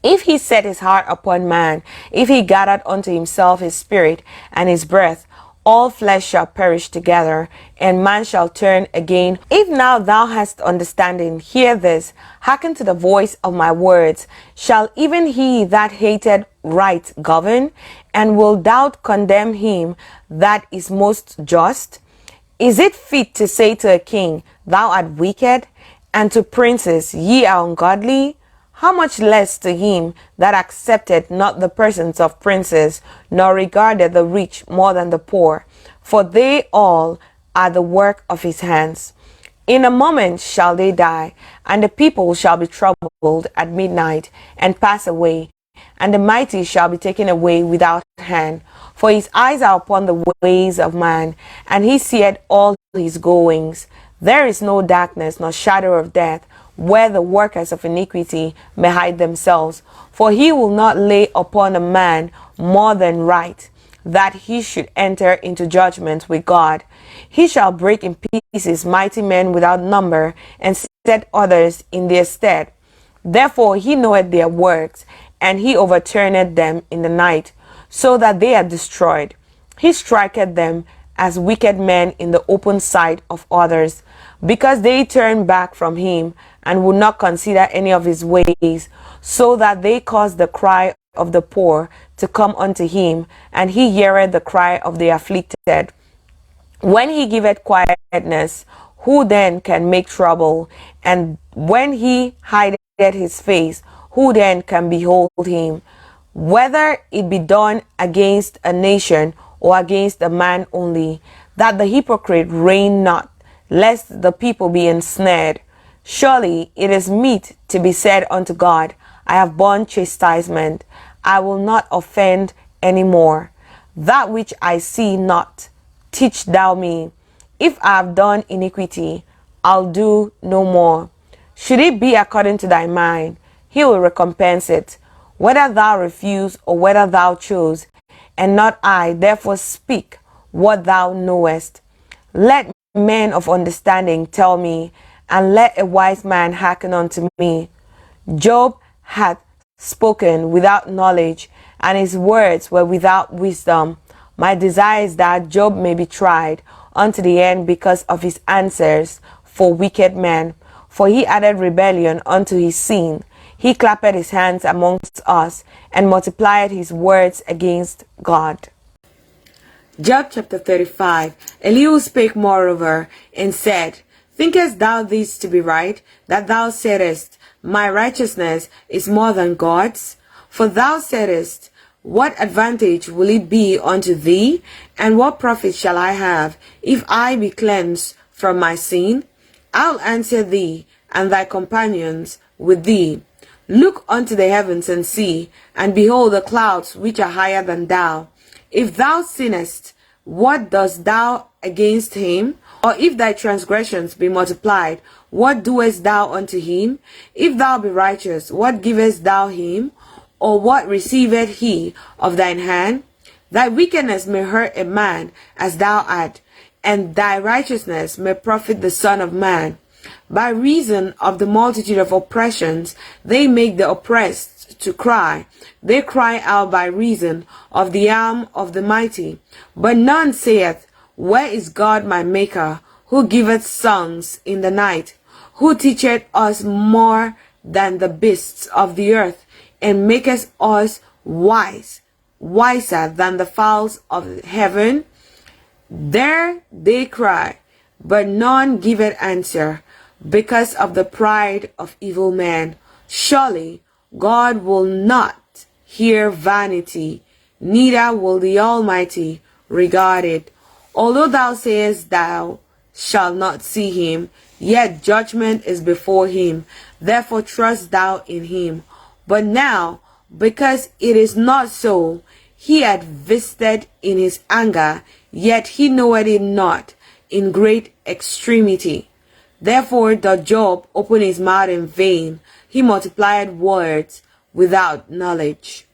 If he set his heart upon man, if he gathered unto himself his spirit and his breath, all flesh shall perish together, and man shall turn again. If now thou hast understanding, hear this, hearken to the voice of my words. Shall even he that hated right govern? And will thou condemn him that is most just? Is it fit to say to a king, Thou art wicked, and to princes, Ye are ungodly? How much less to him that accepted not the persons of princes, nor regarded the rich more than the poor? For they all are the work of his hands. In a moment shall they die, and the people shall be troubled at midnight, and pass away, and the mighty shall be taken away without hand. For his eyes are upon the ways of man, and he seeth all his goings. There is no darkness, nor shadow of death, where the workers of iniquity may hide themselves. For he will not lay upon a man more than right, that he should enter into judgment with God. He shall break in pieces mighty men without number, and set others in their stead. Therefore he knoweth their works, and he overturneth them in the night, so that they are destroyed. He striketh them as wicked men in the open sight of others, because they turn back from him, and would not consider any of his ways, so that they cause the cry of the poor to come unto him, and he heareth the cry of the afflicted. When he giveth quietness, who then can make trouble? And when he hideth his face, who then can behold him? Whether it be done against a nation or against a man only, that the hypocrite reign not, lest the people be ensnared. Surely it is meet to be said unto God, I have borne chastisement, I will not offend any more. That which I see not, teach thou me. If I have done iniquity, I'll do no more. Should it be according to thy mind, he will recompense it, whether thou refuse or whether thou choose, and not I. Therefore speak what thou knowest. Let men of understanding tell me, and let a wise man hearken unto me. Job hath spoken without knowledge, and his words were without wisdom. My desire is that Job may be tried unto the end because of his answers for wicked men. For he added rebellion unto his sin. He clapped his hands amongst us, and multiplied his words against God. Job chapter 35. Elihu spake moreover, and said, Thinkest thou this to be right, that thou saidest, My righteousness is more than God's? For thou saidest, What advantage will it be unto thee? And what profit shall I have, if I be cleansed from my sin? I'll answer thee, and thy companions with thee. Look unto the heavens and see, and behold the clouds which are higher than thou. If thou sinnest, what dost thou against him? Or if thy transgressions be multiplied, what doest thou unto him? If thou be righteous, what givest thou him? Or what receiveth he of thine hand? Thy wickedness may hurt a man as thou art, and thy righteousness may profit the Son of Man. By reason of the multitude of oppressions, they make the oppressed to cry. They cry out by reason of the arm of the mighty. But none saith, Where is God my Maker, who giveth songs in the night, who teacheth us more than the beasts of the earth, and maketh us wiser than the fowls of heaven? There they cry, but none giveth answer, because of the pride of evil men. Surely God will not hear vanity, neither will the Almighty regard it. Although thou sayest thou shalt not see him, yet judgment is before him. Therefore trust thou in him. But now, because it is not so, he had visited in his anger, yet he knoweth it not in great extremity. Therefore doth Job open his mouth in vain. He multiplied words without knowledge.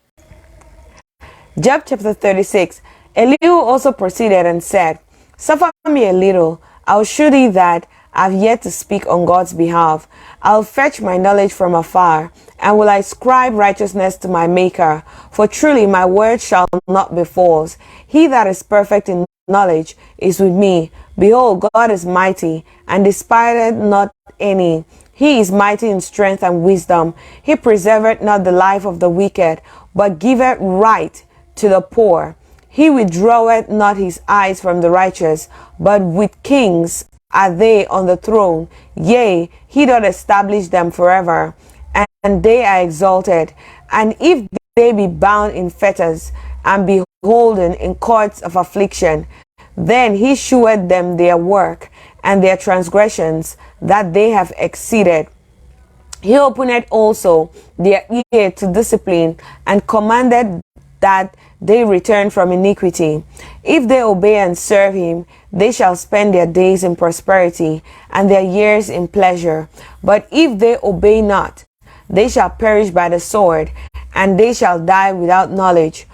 Job chapter 36. Elihu also proceeded and said, Suffer me a little, I will shew thee that I have yet to speak on God's behalf. I will fetch my knowledge from afar, and will ascribe righteousness to my Maker. For truly my word shall not be false. He that is perfect in knowledge is with me. Behold, God is mighty, and despiseth not any. He is mighty in strength and wisdom. He preserveth not the life of the wicked, but giveth right to the poor. He withdraweth not his eyes from the righteous, but with kings are they on the throne. Yea, he doth establish them forever, and they are exalted. And if they be bound in fetters, and be holden in cords of affliction, then he sheweth them their work, and their transgressions that they have exceeded. He openeth also their ear to discipline, and commanded that they return from iniquity. If they obey and serve him, they shall spend their days in prosperity, and their years in pleasure. But if they obey not, they shall perish by the sword, and they shall die without knowledge.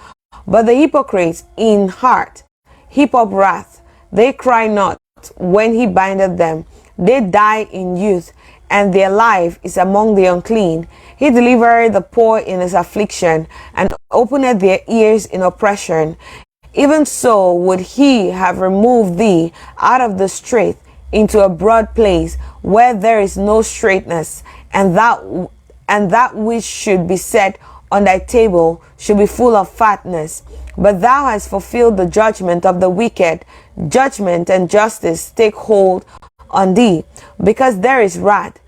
But the hypocrites in heart heap up wrath. They cry not when he bindeth them. They die in youth, and their life is among the unclean. He delivereth the poor in his affliction, and openeth their ears in oppression. Even so would he have removed thee out of the strait into a broad place, where there is no straightness, and that which should be set on thy table should be full of fatness. But thou hast fulfilled the judgment of the wicked. Judgment and justice take hold on thee, because there is wrath.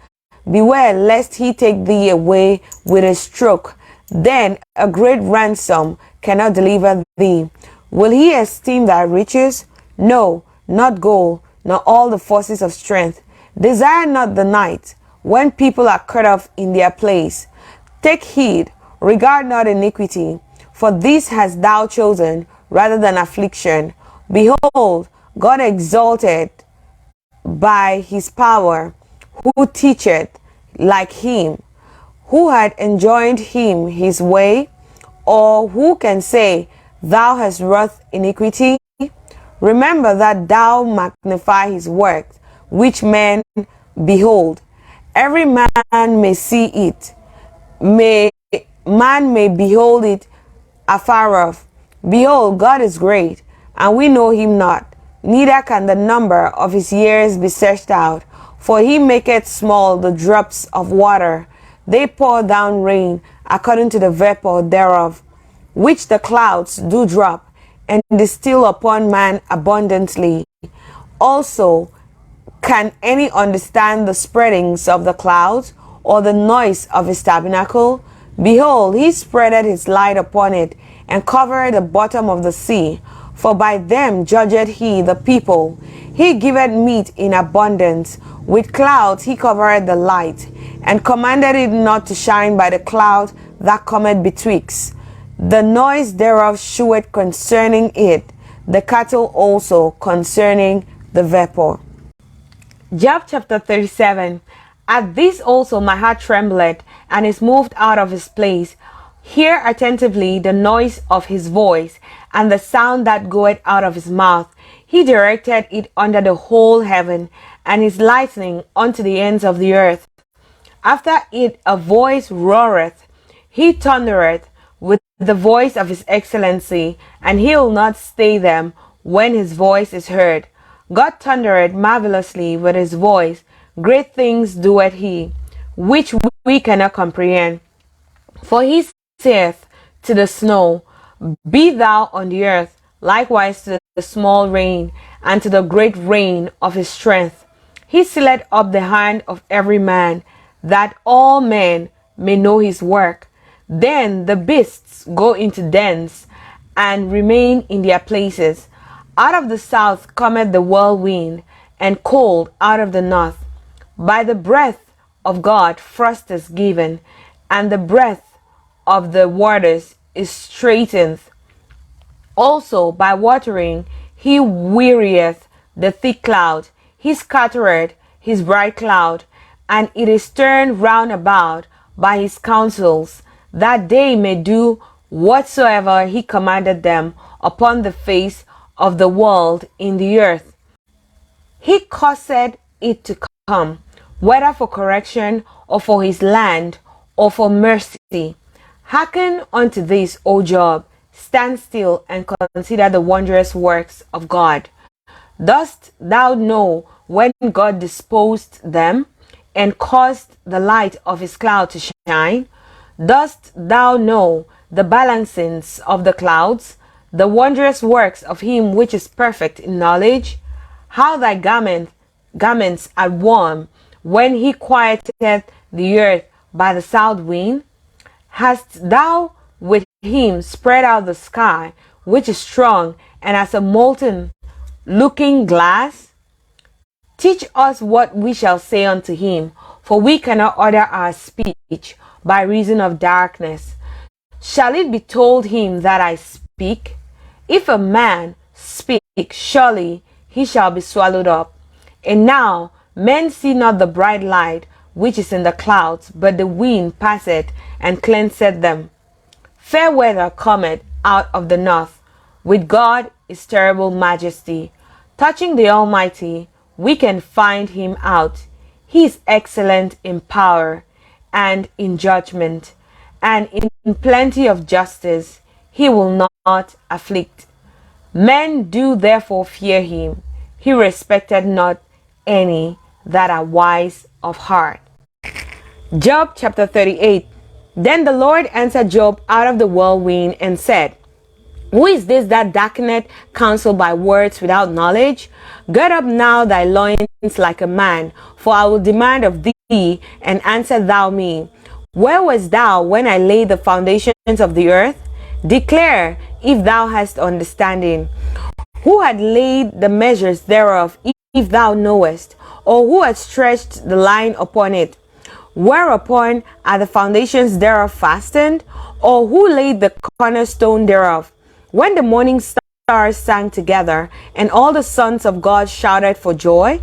Beware lest he take thee away with a stroke. Then a great ransom cannot deliver thee. Will he esteem thy riches? No, not gold, nor all the forces of strength. Desire not the night, when people are cut off in their place. Take heed, regard not iniquity, for this hast thou chosen rather than affliction. Behold, God exalted by his power, who teacheth like him, who had enjoined him his way, or who can say, Thou hast wrought iniquity? Remember that thou magnify his work, which men behold. Every man may see it, man may behold it afar off. Behold, God is great, and we know him not, neither can the number of his years be searched out. For he maketh small the drops of water. They pour down rain according to the vapor thereof, which the clouds do drop, and distill upon man abundantly. Also, can any understand the spreadings of the clouds, or the noise of his tabernacle? Behold, he spreadeth his light upon it, and covereth the bottom of the sea. For by them judgeth he the people. He giveth meat in abundance. With clouds he covereth the light, and commanded it not to shine by the cloud that cometh betwixt. The noise thereof sheweth concerning it, the cattle also concerning the vapor. Job chapter 37. At this also my heart trembleth, and is moved out of his place. Hear attentively the noise of his voice, and the sound that goeth out of his mouth. He directed it under the whole heaven, and his lightning unto the ends of the earth. After it a voice roareth, he thundereth with the voice of his excellency, and he will not stay them when his voice is heard. God thundereth marvelously with his voice, great things doeth he, which we cannot comprehend. For he saith to the snow, Be thou on the earth, likewise to the small rain, and to the great rain of his strength. He sealeth up the hand of every man, that all men may know his work. Then the beasts go into dens, and remain in their places. Out of the south cometh the whirlwind, and cold out of the north. By the breath of God frost is given, and the breath of the waters is straitened. Also by watering he wearieth the thick cloud, he scattereth his bright cloud, and it is turned round about by his counsels, that they may do whatsoever he commanded them upon the face of the world in the earth. He caused it to come, whether for correction, or for his land, or for mercy. Hearken unto this, O Job, stand still and consider the wondrous works of God. Dost thou know when God disposed them, and caused the light of his cloud to shine? Dost thou know the balancings of the clouds, the wondrous works of him which is perfect in knowledge? How thy garments are warm, when he quieteth the earth by the south wind? Hast thou with him spread out the sky, which is strong, and as a molten looking glass? Teach us what we shall say unto him, for we cannot utter our speech by reason of darkness. Shall it be told him that I speak? If a man speak, surely he shall be swallowed up. And now men see not the bright light which is in the clouds, but the wind passeth and cleanseth them. Fair weather cometh out of the north. With God is terrible majesty. Touching the Almighty, we can find him out. He is excellent in power and in judgment, and in plenty of justice. He will not afflict. Men do therefore fear him. He respected not any that are wise of heart. Job chapter 38. Then the Lord answered Job out of the whirlwind and said, Who is this that darkeneth counsel by words without knowledge? Gird up now thy loins like a man, for I will demand of thee, and answer thou me. Where wast thou when I laid the foundations of the earth? Declare, if thou hast understanding. Who had laid the measures thereof, if thou knowest? Or who had stretched the line upon it? Whereupon are the foundations thereof fastened? Or who laid the cornerstone thereof? When the morning stars sang together, and all the sons of God shouted for joy?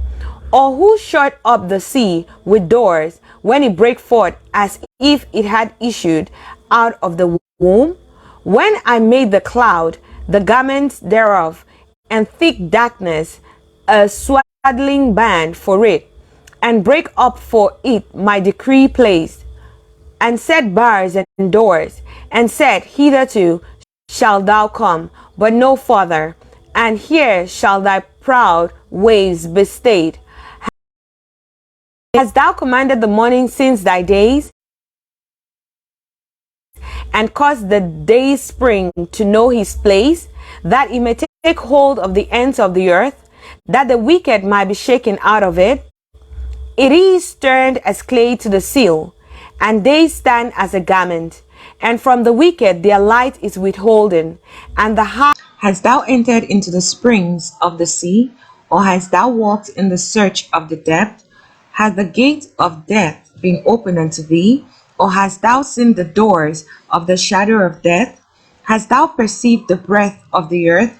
Or who shut up the sea with doors, when it brake forth as if it had issued out of the womb? When I made the cloud, the garments thereof, and thick darkness, a swaddling band for it, and break up for it my decree place, and set bars and doors, and said, Hitherto shalt thou come, but no farther, and here shall thy proud waves be stayed. Hast thou commanded the morning since thy days, and caused the day spring to know his place, that it may take hold of the ends of the earth, that the wicked might be shaken out of it? It is turned as clay to the seal, and they stand as a garment, and from the wicked their light is withholden, and the heart. Hast thou entered into the springs of the sea, or hast thou walked in the search of the depth? Has the gate of death been opened unto thee, or hast thou seen the doors of the shadow of death? Hast thou perceived the breadth of the earth?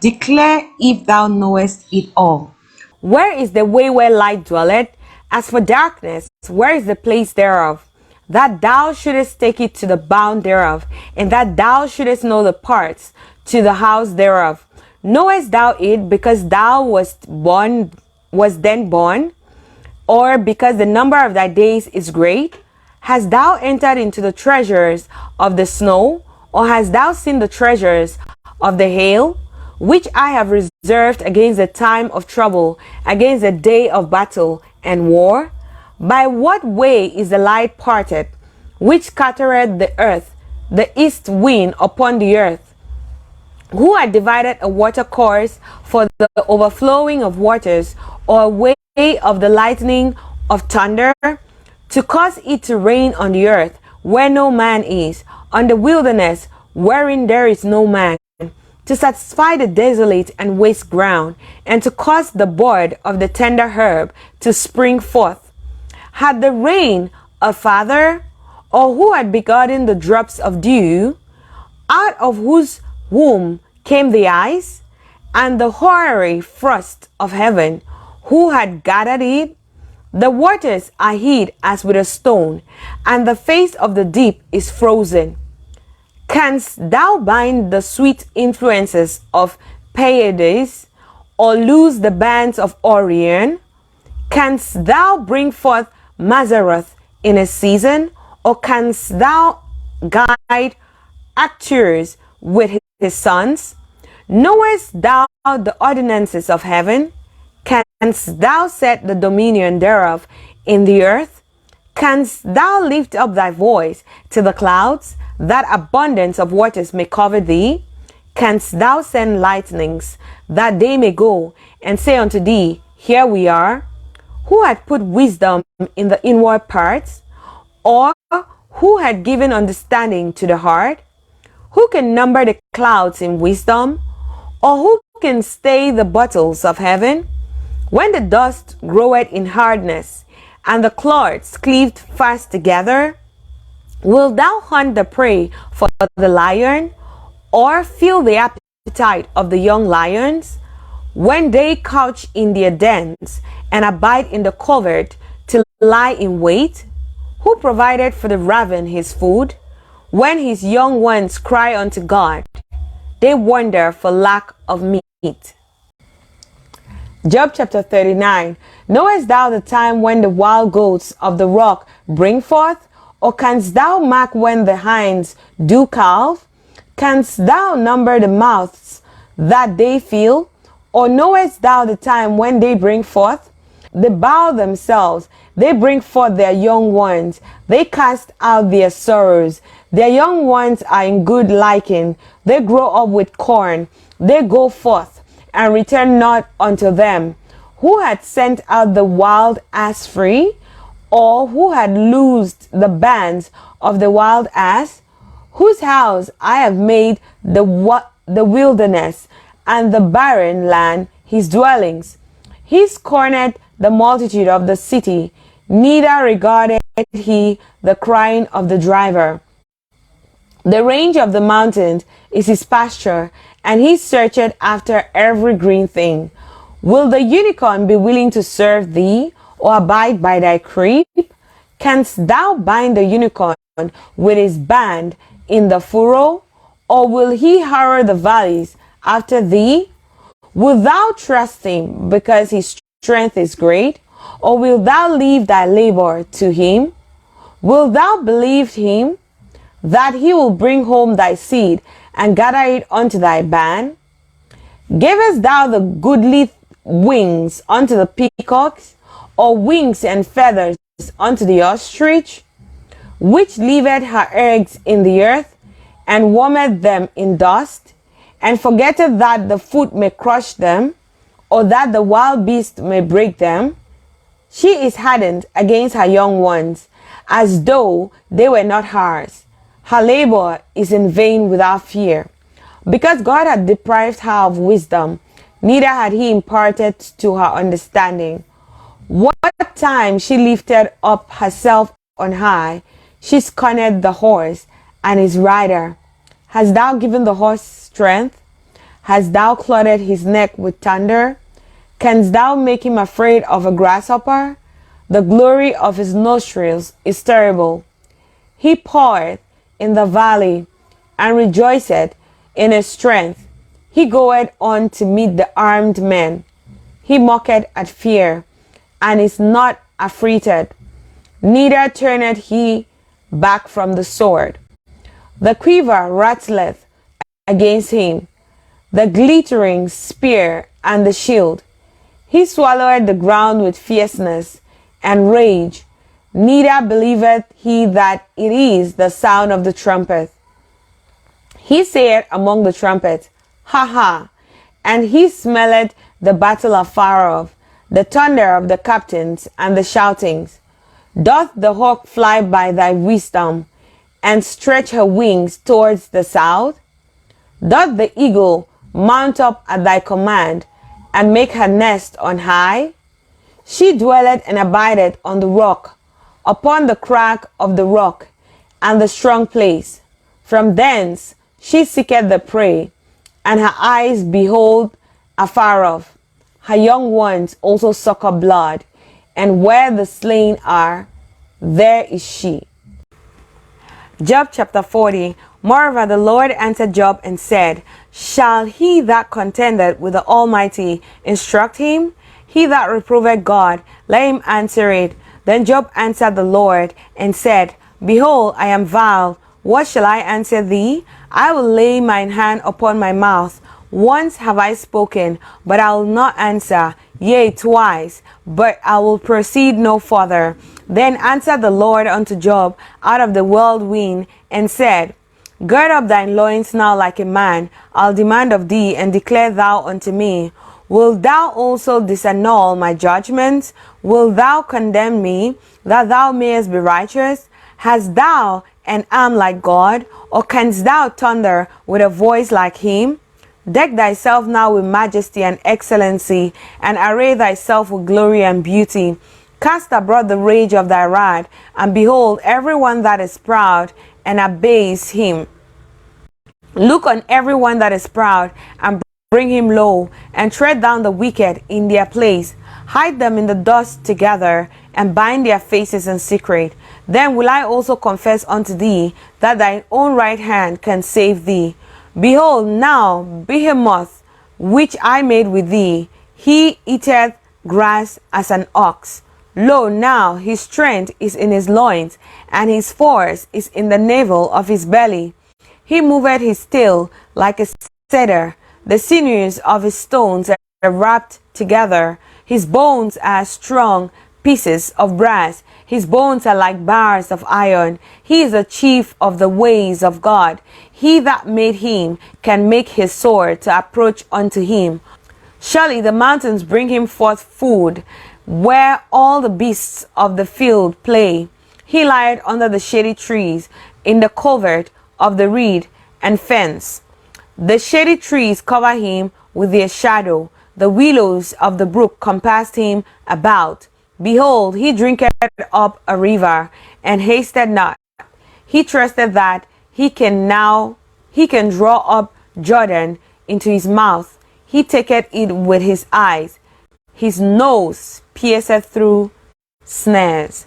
Declare, if thou knowest it all. Where is the way where light dwelleth? As for darkness, where is the place thereof? That thou shouldest take it to the bound thereof, and that thou shouldest know the parts to the house thereof. Knowest thou it, because thou wast born was then born, or because the number of thy days is great? Hast thou entered into the treasures of the snow, or hast thou seen the treasures of the hail, which I have reserved against the time of trouble, against the day of battle and war? By what way is the light parted, which scattereth the earth, the east wind upon the earth? Who had divided a water course for the overflowing of waters, or a way of the lightning of thunder, to cause it to rain on the earth where no man is, on the wilderness wherein there is no man, to satisfy the desolate and waste ground, and to cause the bud of the tender herb to spring forth? Had the rain a father, or who had begotten the drops of dew, out of whose womb came the ice, and the hoary frost of heaven? Who had gathered it? The waters are hid as with a stone, and the face of the deep is frozen. Canst thou bind the sweet influences of Pleiades, or loose the bands of Orion? Canst thou bring forth Mazzaroth in a season, or canst thou guide Arcturus with his sons? Knowest thou the ordinances of heaven? Canst thou set the dominion thereof in the earth? Canst thou lift up thy voice to the clouds, that abundance of waters may cover thee? Canst thou send lightnings, that they may go and say unto thee, Here we are? Who had put wisdom in the inward parts? Or who had given understanding to the heart? Who can number the clouds in wisdom? Or who can stay the bottles of heaven? When the dust groweth in hardness, and the clods cleaved fast together, wilt thou hunt the prey for the lion, or fill the appetite of the young lions? When they couch in their dens, and abide in the covert to lie in wait, who provided for the raven his food? When his young ones cry unto God, they wonder for lack of meat. Job chapter 39. Knowest thou the time when the wild goats of the rock bring forth? Or canst thou mark when the hinds do calve? Canst thou number the mouths that they fill? Or knowest thou the time when they bring forth? They bow themselves, they bring forth their young ones, they cast out their sorrows. Their young ones are in good liking, they grow up with corn, they go forth and return not unto them. Who had sent out the wild ass free? Or who had loosed the bands of the wild ass? Whose house I have made the wilderness, and the barren land his dwellings. He scorned the multitude of the city, neither regarded he the crying of the driver. The range of the mountains is his pasture, and he searcheth after every green thing. Will the unicorn be willing to serve thee, or abide by thy creep? Canst thou bind the unicorn with his band in the furrow, or will he harrow the valleys after thee? Wilt thou trust him because his strength is great, or wilt thou leave thy labor to him? Wilt thou believe him that he will bring home thy seed and gather it unto thy band? Givest thou the goodly wings unto the peacocks, or wings and feathers unto the ostrich, which leaveth her eggs in the earth, and warmeth them in dust, and forgetteth that the foot may crush them, or that the wild beast may break them? She is hardened against her young ones, as though they were not hers. Her labor is in vain without fear. Because God had deprived her of wisdom, neither had he imparted to her understanding. What time she lifted up herself on high, she scorned the horse and his rider. Hast thou given the horse strength? Hast thou clothed his neck with thunder? Canst thou make him afraid of a grasshopper? The glory of his nostrils is terrible. He poureth in the valley, and rejoiceth in his strength. He goeth on to meet the armed men. He mocked at fear, and is not affrighted, neither turneth he back from the sword. The quiver rattleth against him, the glittering spear and the shield. He swallowed the ground with fierceness and rage, neither believeth he that it is the sound of the trumpet. He said among the trumpets, Ha ha! And he smelled the battle afar off, the thunder of the captains and the shoutings. Doth the hawk fly by thy wisdom, and stretch her wings towards the south? Doth the eagle mount up at thy command, and make her nest on high? She dwelleth and abideth on the rock, upon the crack of the rock, and the strong place. From thence she seeketh the prey, and her eyes behold afar off. Her young ones also sucker blood, and where the slain are, there is she. Job chapter 40. Moreover, the Lord answered Job and said, Shall he that contendeth with the Almighty instruct him? He that reproveth God, let him answer it. Then Job answered the Lord and said, Behold, I am vile. What shall I answer thee? I will lay mine hand upon my mouth. Once have I spoken, but I will not answer. Yea, twice, but I will proceed no further. Then answered the Lord unto Job out of the whirlwind, and said, Gird up thine loins now like a man. I'll demand of thee, and declare thou unto me. Wilt thou also disannul my judgments? Wilt thou condemn me, that thou mayest be righteous? Hast thou an arm like God, or canst thou thunder with a voice like him? Deck thyself now with majesty and excellency, and array thyself with glory and beauty. Cast abroad the rage of thy wrath, and behold everyone that is proud, and abase him. Look on everyone that is proud, and bring him low, and tread down the wicked in their place. Hide them in the dust together, and bind their faces in secret. Then will I also confess unto thee that thine own right hand can save thee. Behold now, Behemoth, which I made with thee, he eateth grass as an ox. Lo, now his strength is in his loins, and his force is in the navel of his belly. He moveth his tail like a cedar. The sinews of his stones are wrapped together. His bones are strong pieces of brass. His bones are like bars of iron. He is a chief of the ways of God. He that made him can make his sword to approach unto him. Surely the mountains bring him forth food, where all the beasts of the field play. He lieth under the shady trees, in the covert of the reed and fence. The shady trees cover him with their shadow. The willows of the brook compassed him about. Behold, he drinketh up a river, and hasted not. He trusted that he can draw up Jordan into his mouth. He taketh it with his eyes. His nose pierceth through snares.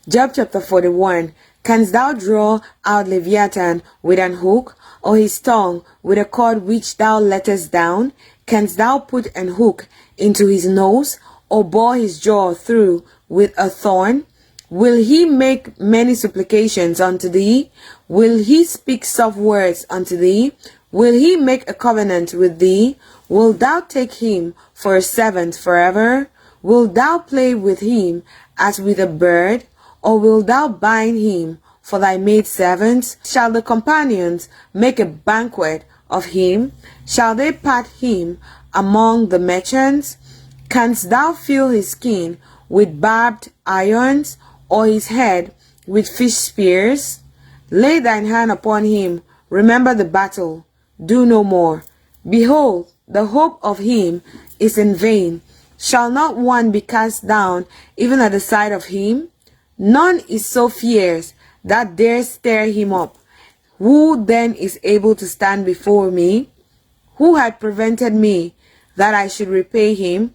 Job chapter 41. Canst thou draw out Leviathan with an hook, or his tongue with a cord which thou lettest down? Canst thou put an hook into his nose, or bore his jaw through with a thorn? Will he make many supplications unto thee? Will he speak soft words unto thee? Will he make a covenant with thee? Wilt thou take him for a servant forever? Wilt thou play with him as with a bird? Or wilt thou bind him for thy maidservants? Shall the companions make a banquet of him? Shall they pat him among the merchants? Canst thou fill his skin with barbed irons, or his head with fish spears? Lay thine hand upon him, remember the battle, do no more. Behold, the hope of him is in vain. Shall not one be cast down even at the sight of him? None is so fierce that dares stir him up. Who then is able to stand before me? Who had prevented me that I should repay him?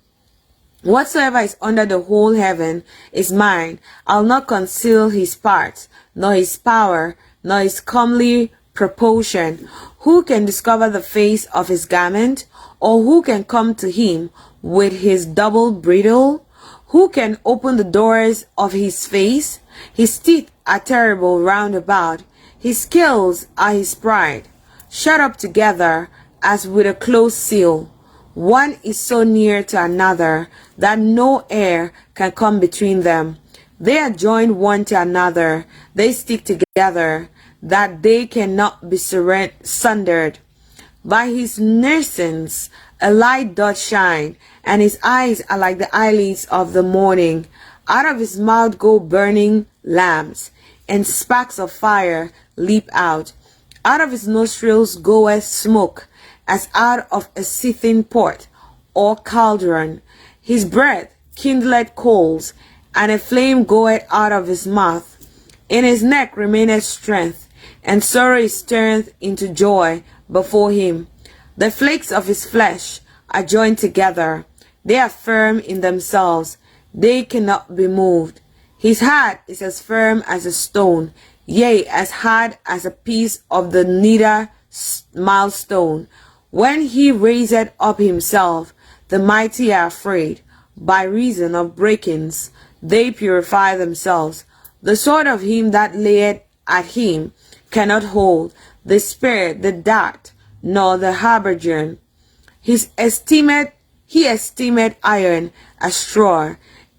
Whatsoever is under the whole heaven is mine. I'll not conceal his parts, nor his power, nor his comely proportion? Who can discover the face of his garment? Or who can come to him with his double bridle? Who can open the doors of his face? His teeth are terrible round about. His scales are his pride. Shut up together as with a close seal. One is so near to another that no air can come between them. They are joined one to another. They stick together that they cannot be sundered. By his nuisance a light doth shine, and his eyes are like the eyelids of the morning. Out of his mouth go burning lamps, and sparks of fire leap out. Out of his nostrils goeth smoke, as out of a seething pot or cauldron. His breath kindleth coals, and a flame goeth out of his mouth. In his neck remaineth strength, and sorrow is turned into joy before him. The flakes of his flesh are joined together. They are firm in themselves. They cannot be moved. His heart is as firm as a stone, yea, as hard as a piece of the nether milestone. When he raiseth up himself, the mighty are afraid. By reason of breakings, they purify themselves. The sword of him that layeth at him cannot hold, the spear, the dart, nor the habergeon. He esteemeth iron as straw,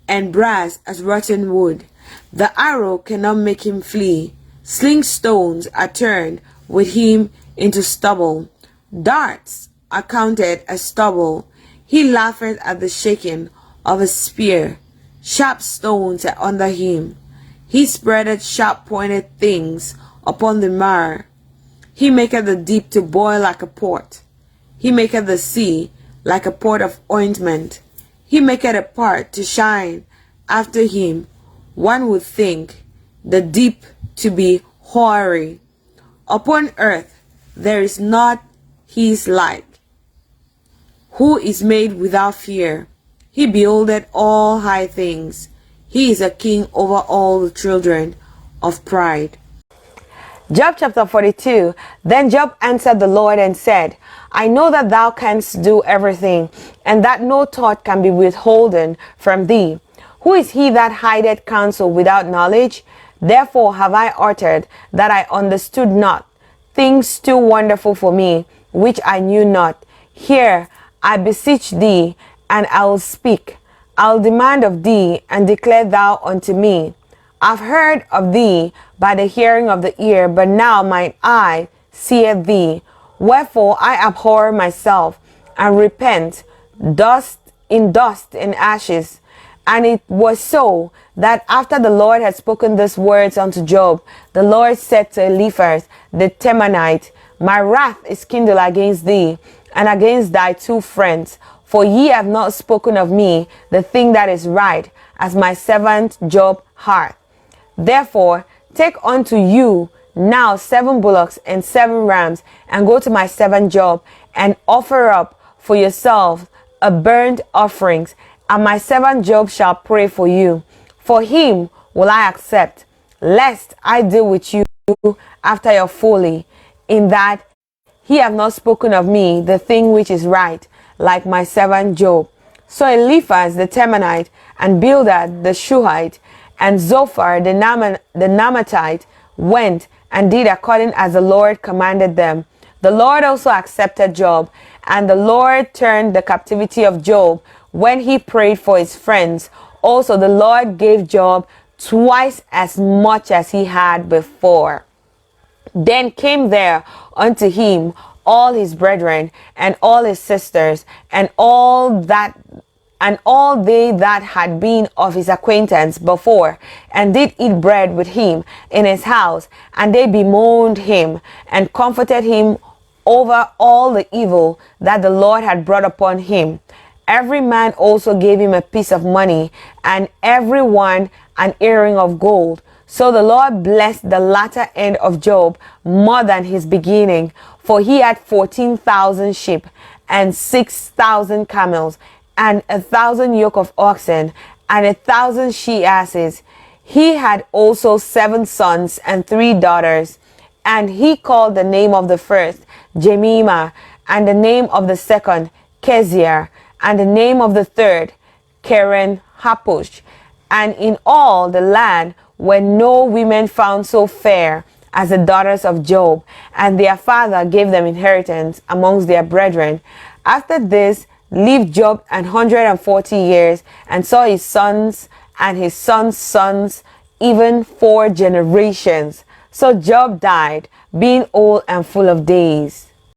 and brass as rotten wood. The arrow cannot make him flee. Sling stones are turned with him into stubble. Darts are counted as stubble. He laugheth at the shaking of a spear. Sharp stones are under him. He spreadeth sharp-pointed things upon the mire. He maketh the deep to boil like a pot. He maketh the sea like a pot of ointment. He maketh a part to shine after him. One would think the deep to be hoary. Upon earth there is not his like, who is made without fear. He beholdeth all high things. He is a king over all the children of pride. Job chapter 42. Then Job answered the Lord and said, I know that thou canst do everything, and that no thought can be withholden from thee. Who is he that hideth counsel without knowledge? Therefore have I uttered that I understood not, things too wonderful for me, which I knew not. Hear, I beseech thee, and I will speak. I will demand of thee, and declare thou unto me. I've heard of thee by the hearing of the ear, but now mine eye seeth thee. Wherefore I abhor myself, and repent, dust and ashes. And it was so, that after the Lord had spoken these words unto Job, the Lord said to Eliphaz the Temanite, My wrath is kindled against thee, and against thy two friends, for ye have not spoken of me the thing that is right, as my servant Job hath. Therefore take unto you now 7 bullocks and 7 rams, and go to my servant Job, and offer up for yourselves a burnt offerings, and my servant Job shall pray for you. For him will I accept, lest I deal with you after your folly, in that he have not spoken of me the thing which is right, like my servant Job. So Eliphaz the Temanite, and Bildad the Shuhite, and Zophar the Naamathite went and did according as the Lord commanded them. The Lord also accepted Job, and the Lord turned the captivity of Job when he prayed for his friends. Also the Lord gave Job twice as much as he had before. Then came there unto him all his brethren, and all his sisters, and all they that had been of his acquaintance before, and did eat bread with him in his house, and they bemoaned him, and comforted him over all the evil that the Lord had brought upon him. Every man also gave him a piece of money, and every one an earring of gold. So the Lord blessed the latter end of Job more than his beginning, for he had 14,000 sheep, and 6,000 camels, and 1,000 yoke of oxen, and 1,000 she asses. He had also 7 sons and 3 daughters. And he called the name of the first Jemima, and the name of the second Keziah, and the name of the third Keren Hapush. And in all the land were no women found so fair as the daughters of Job, and their father gave them inheritance amongst their brethren. After this lived Job 140 years, and saw his sons and his sons' sons, even 4 generations. So Job died, being old and full of days.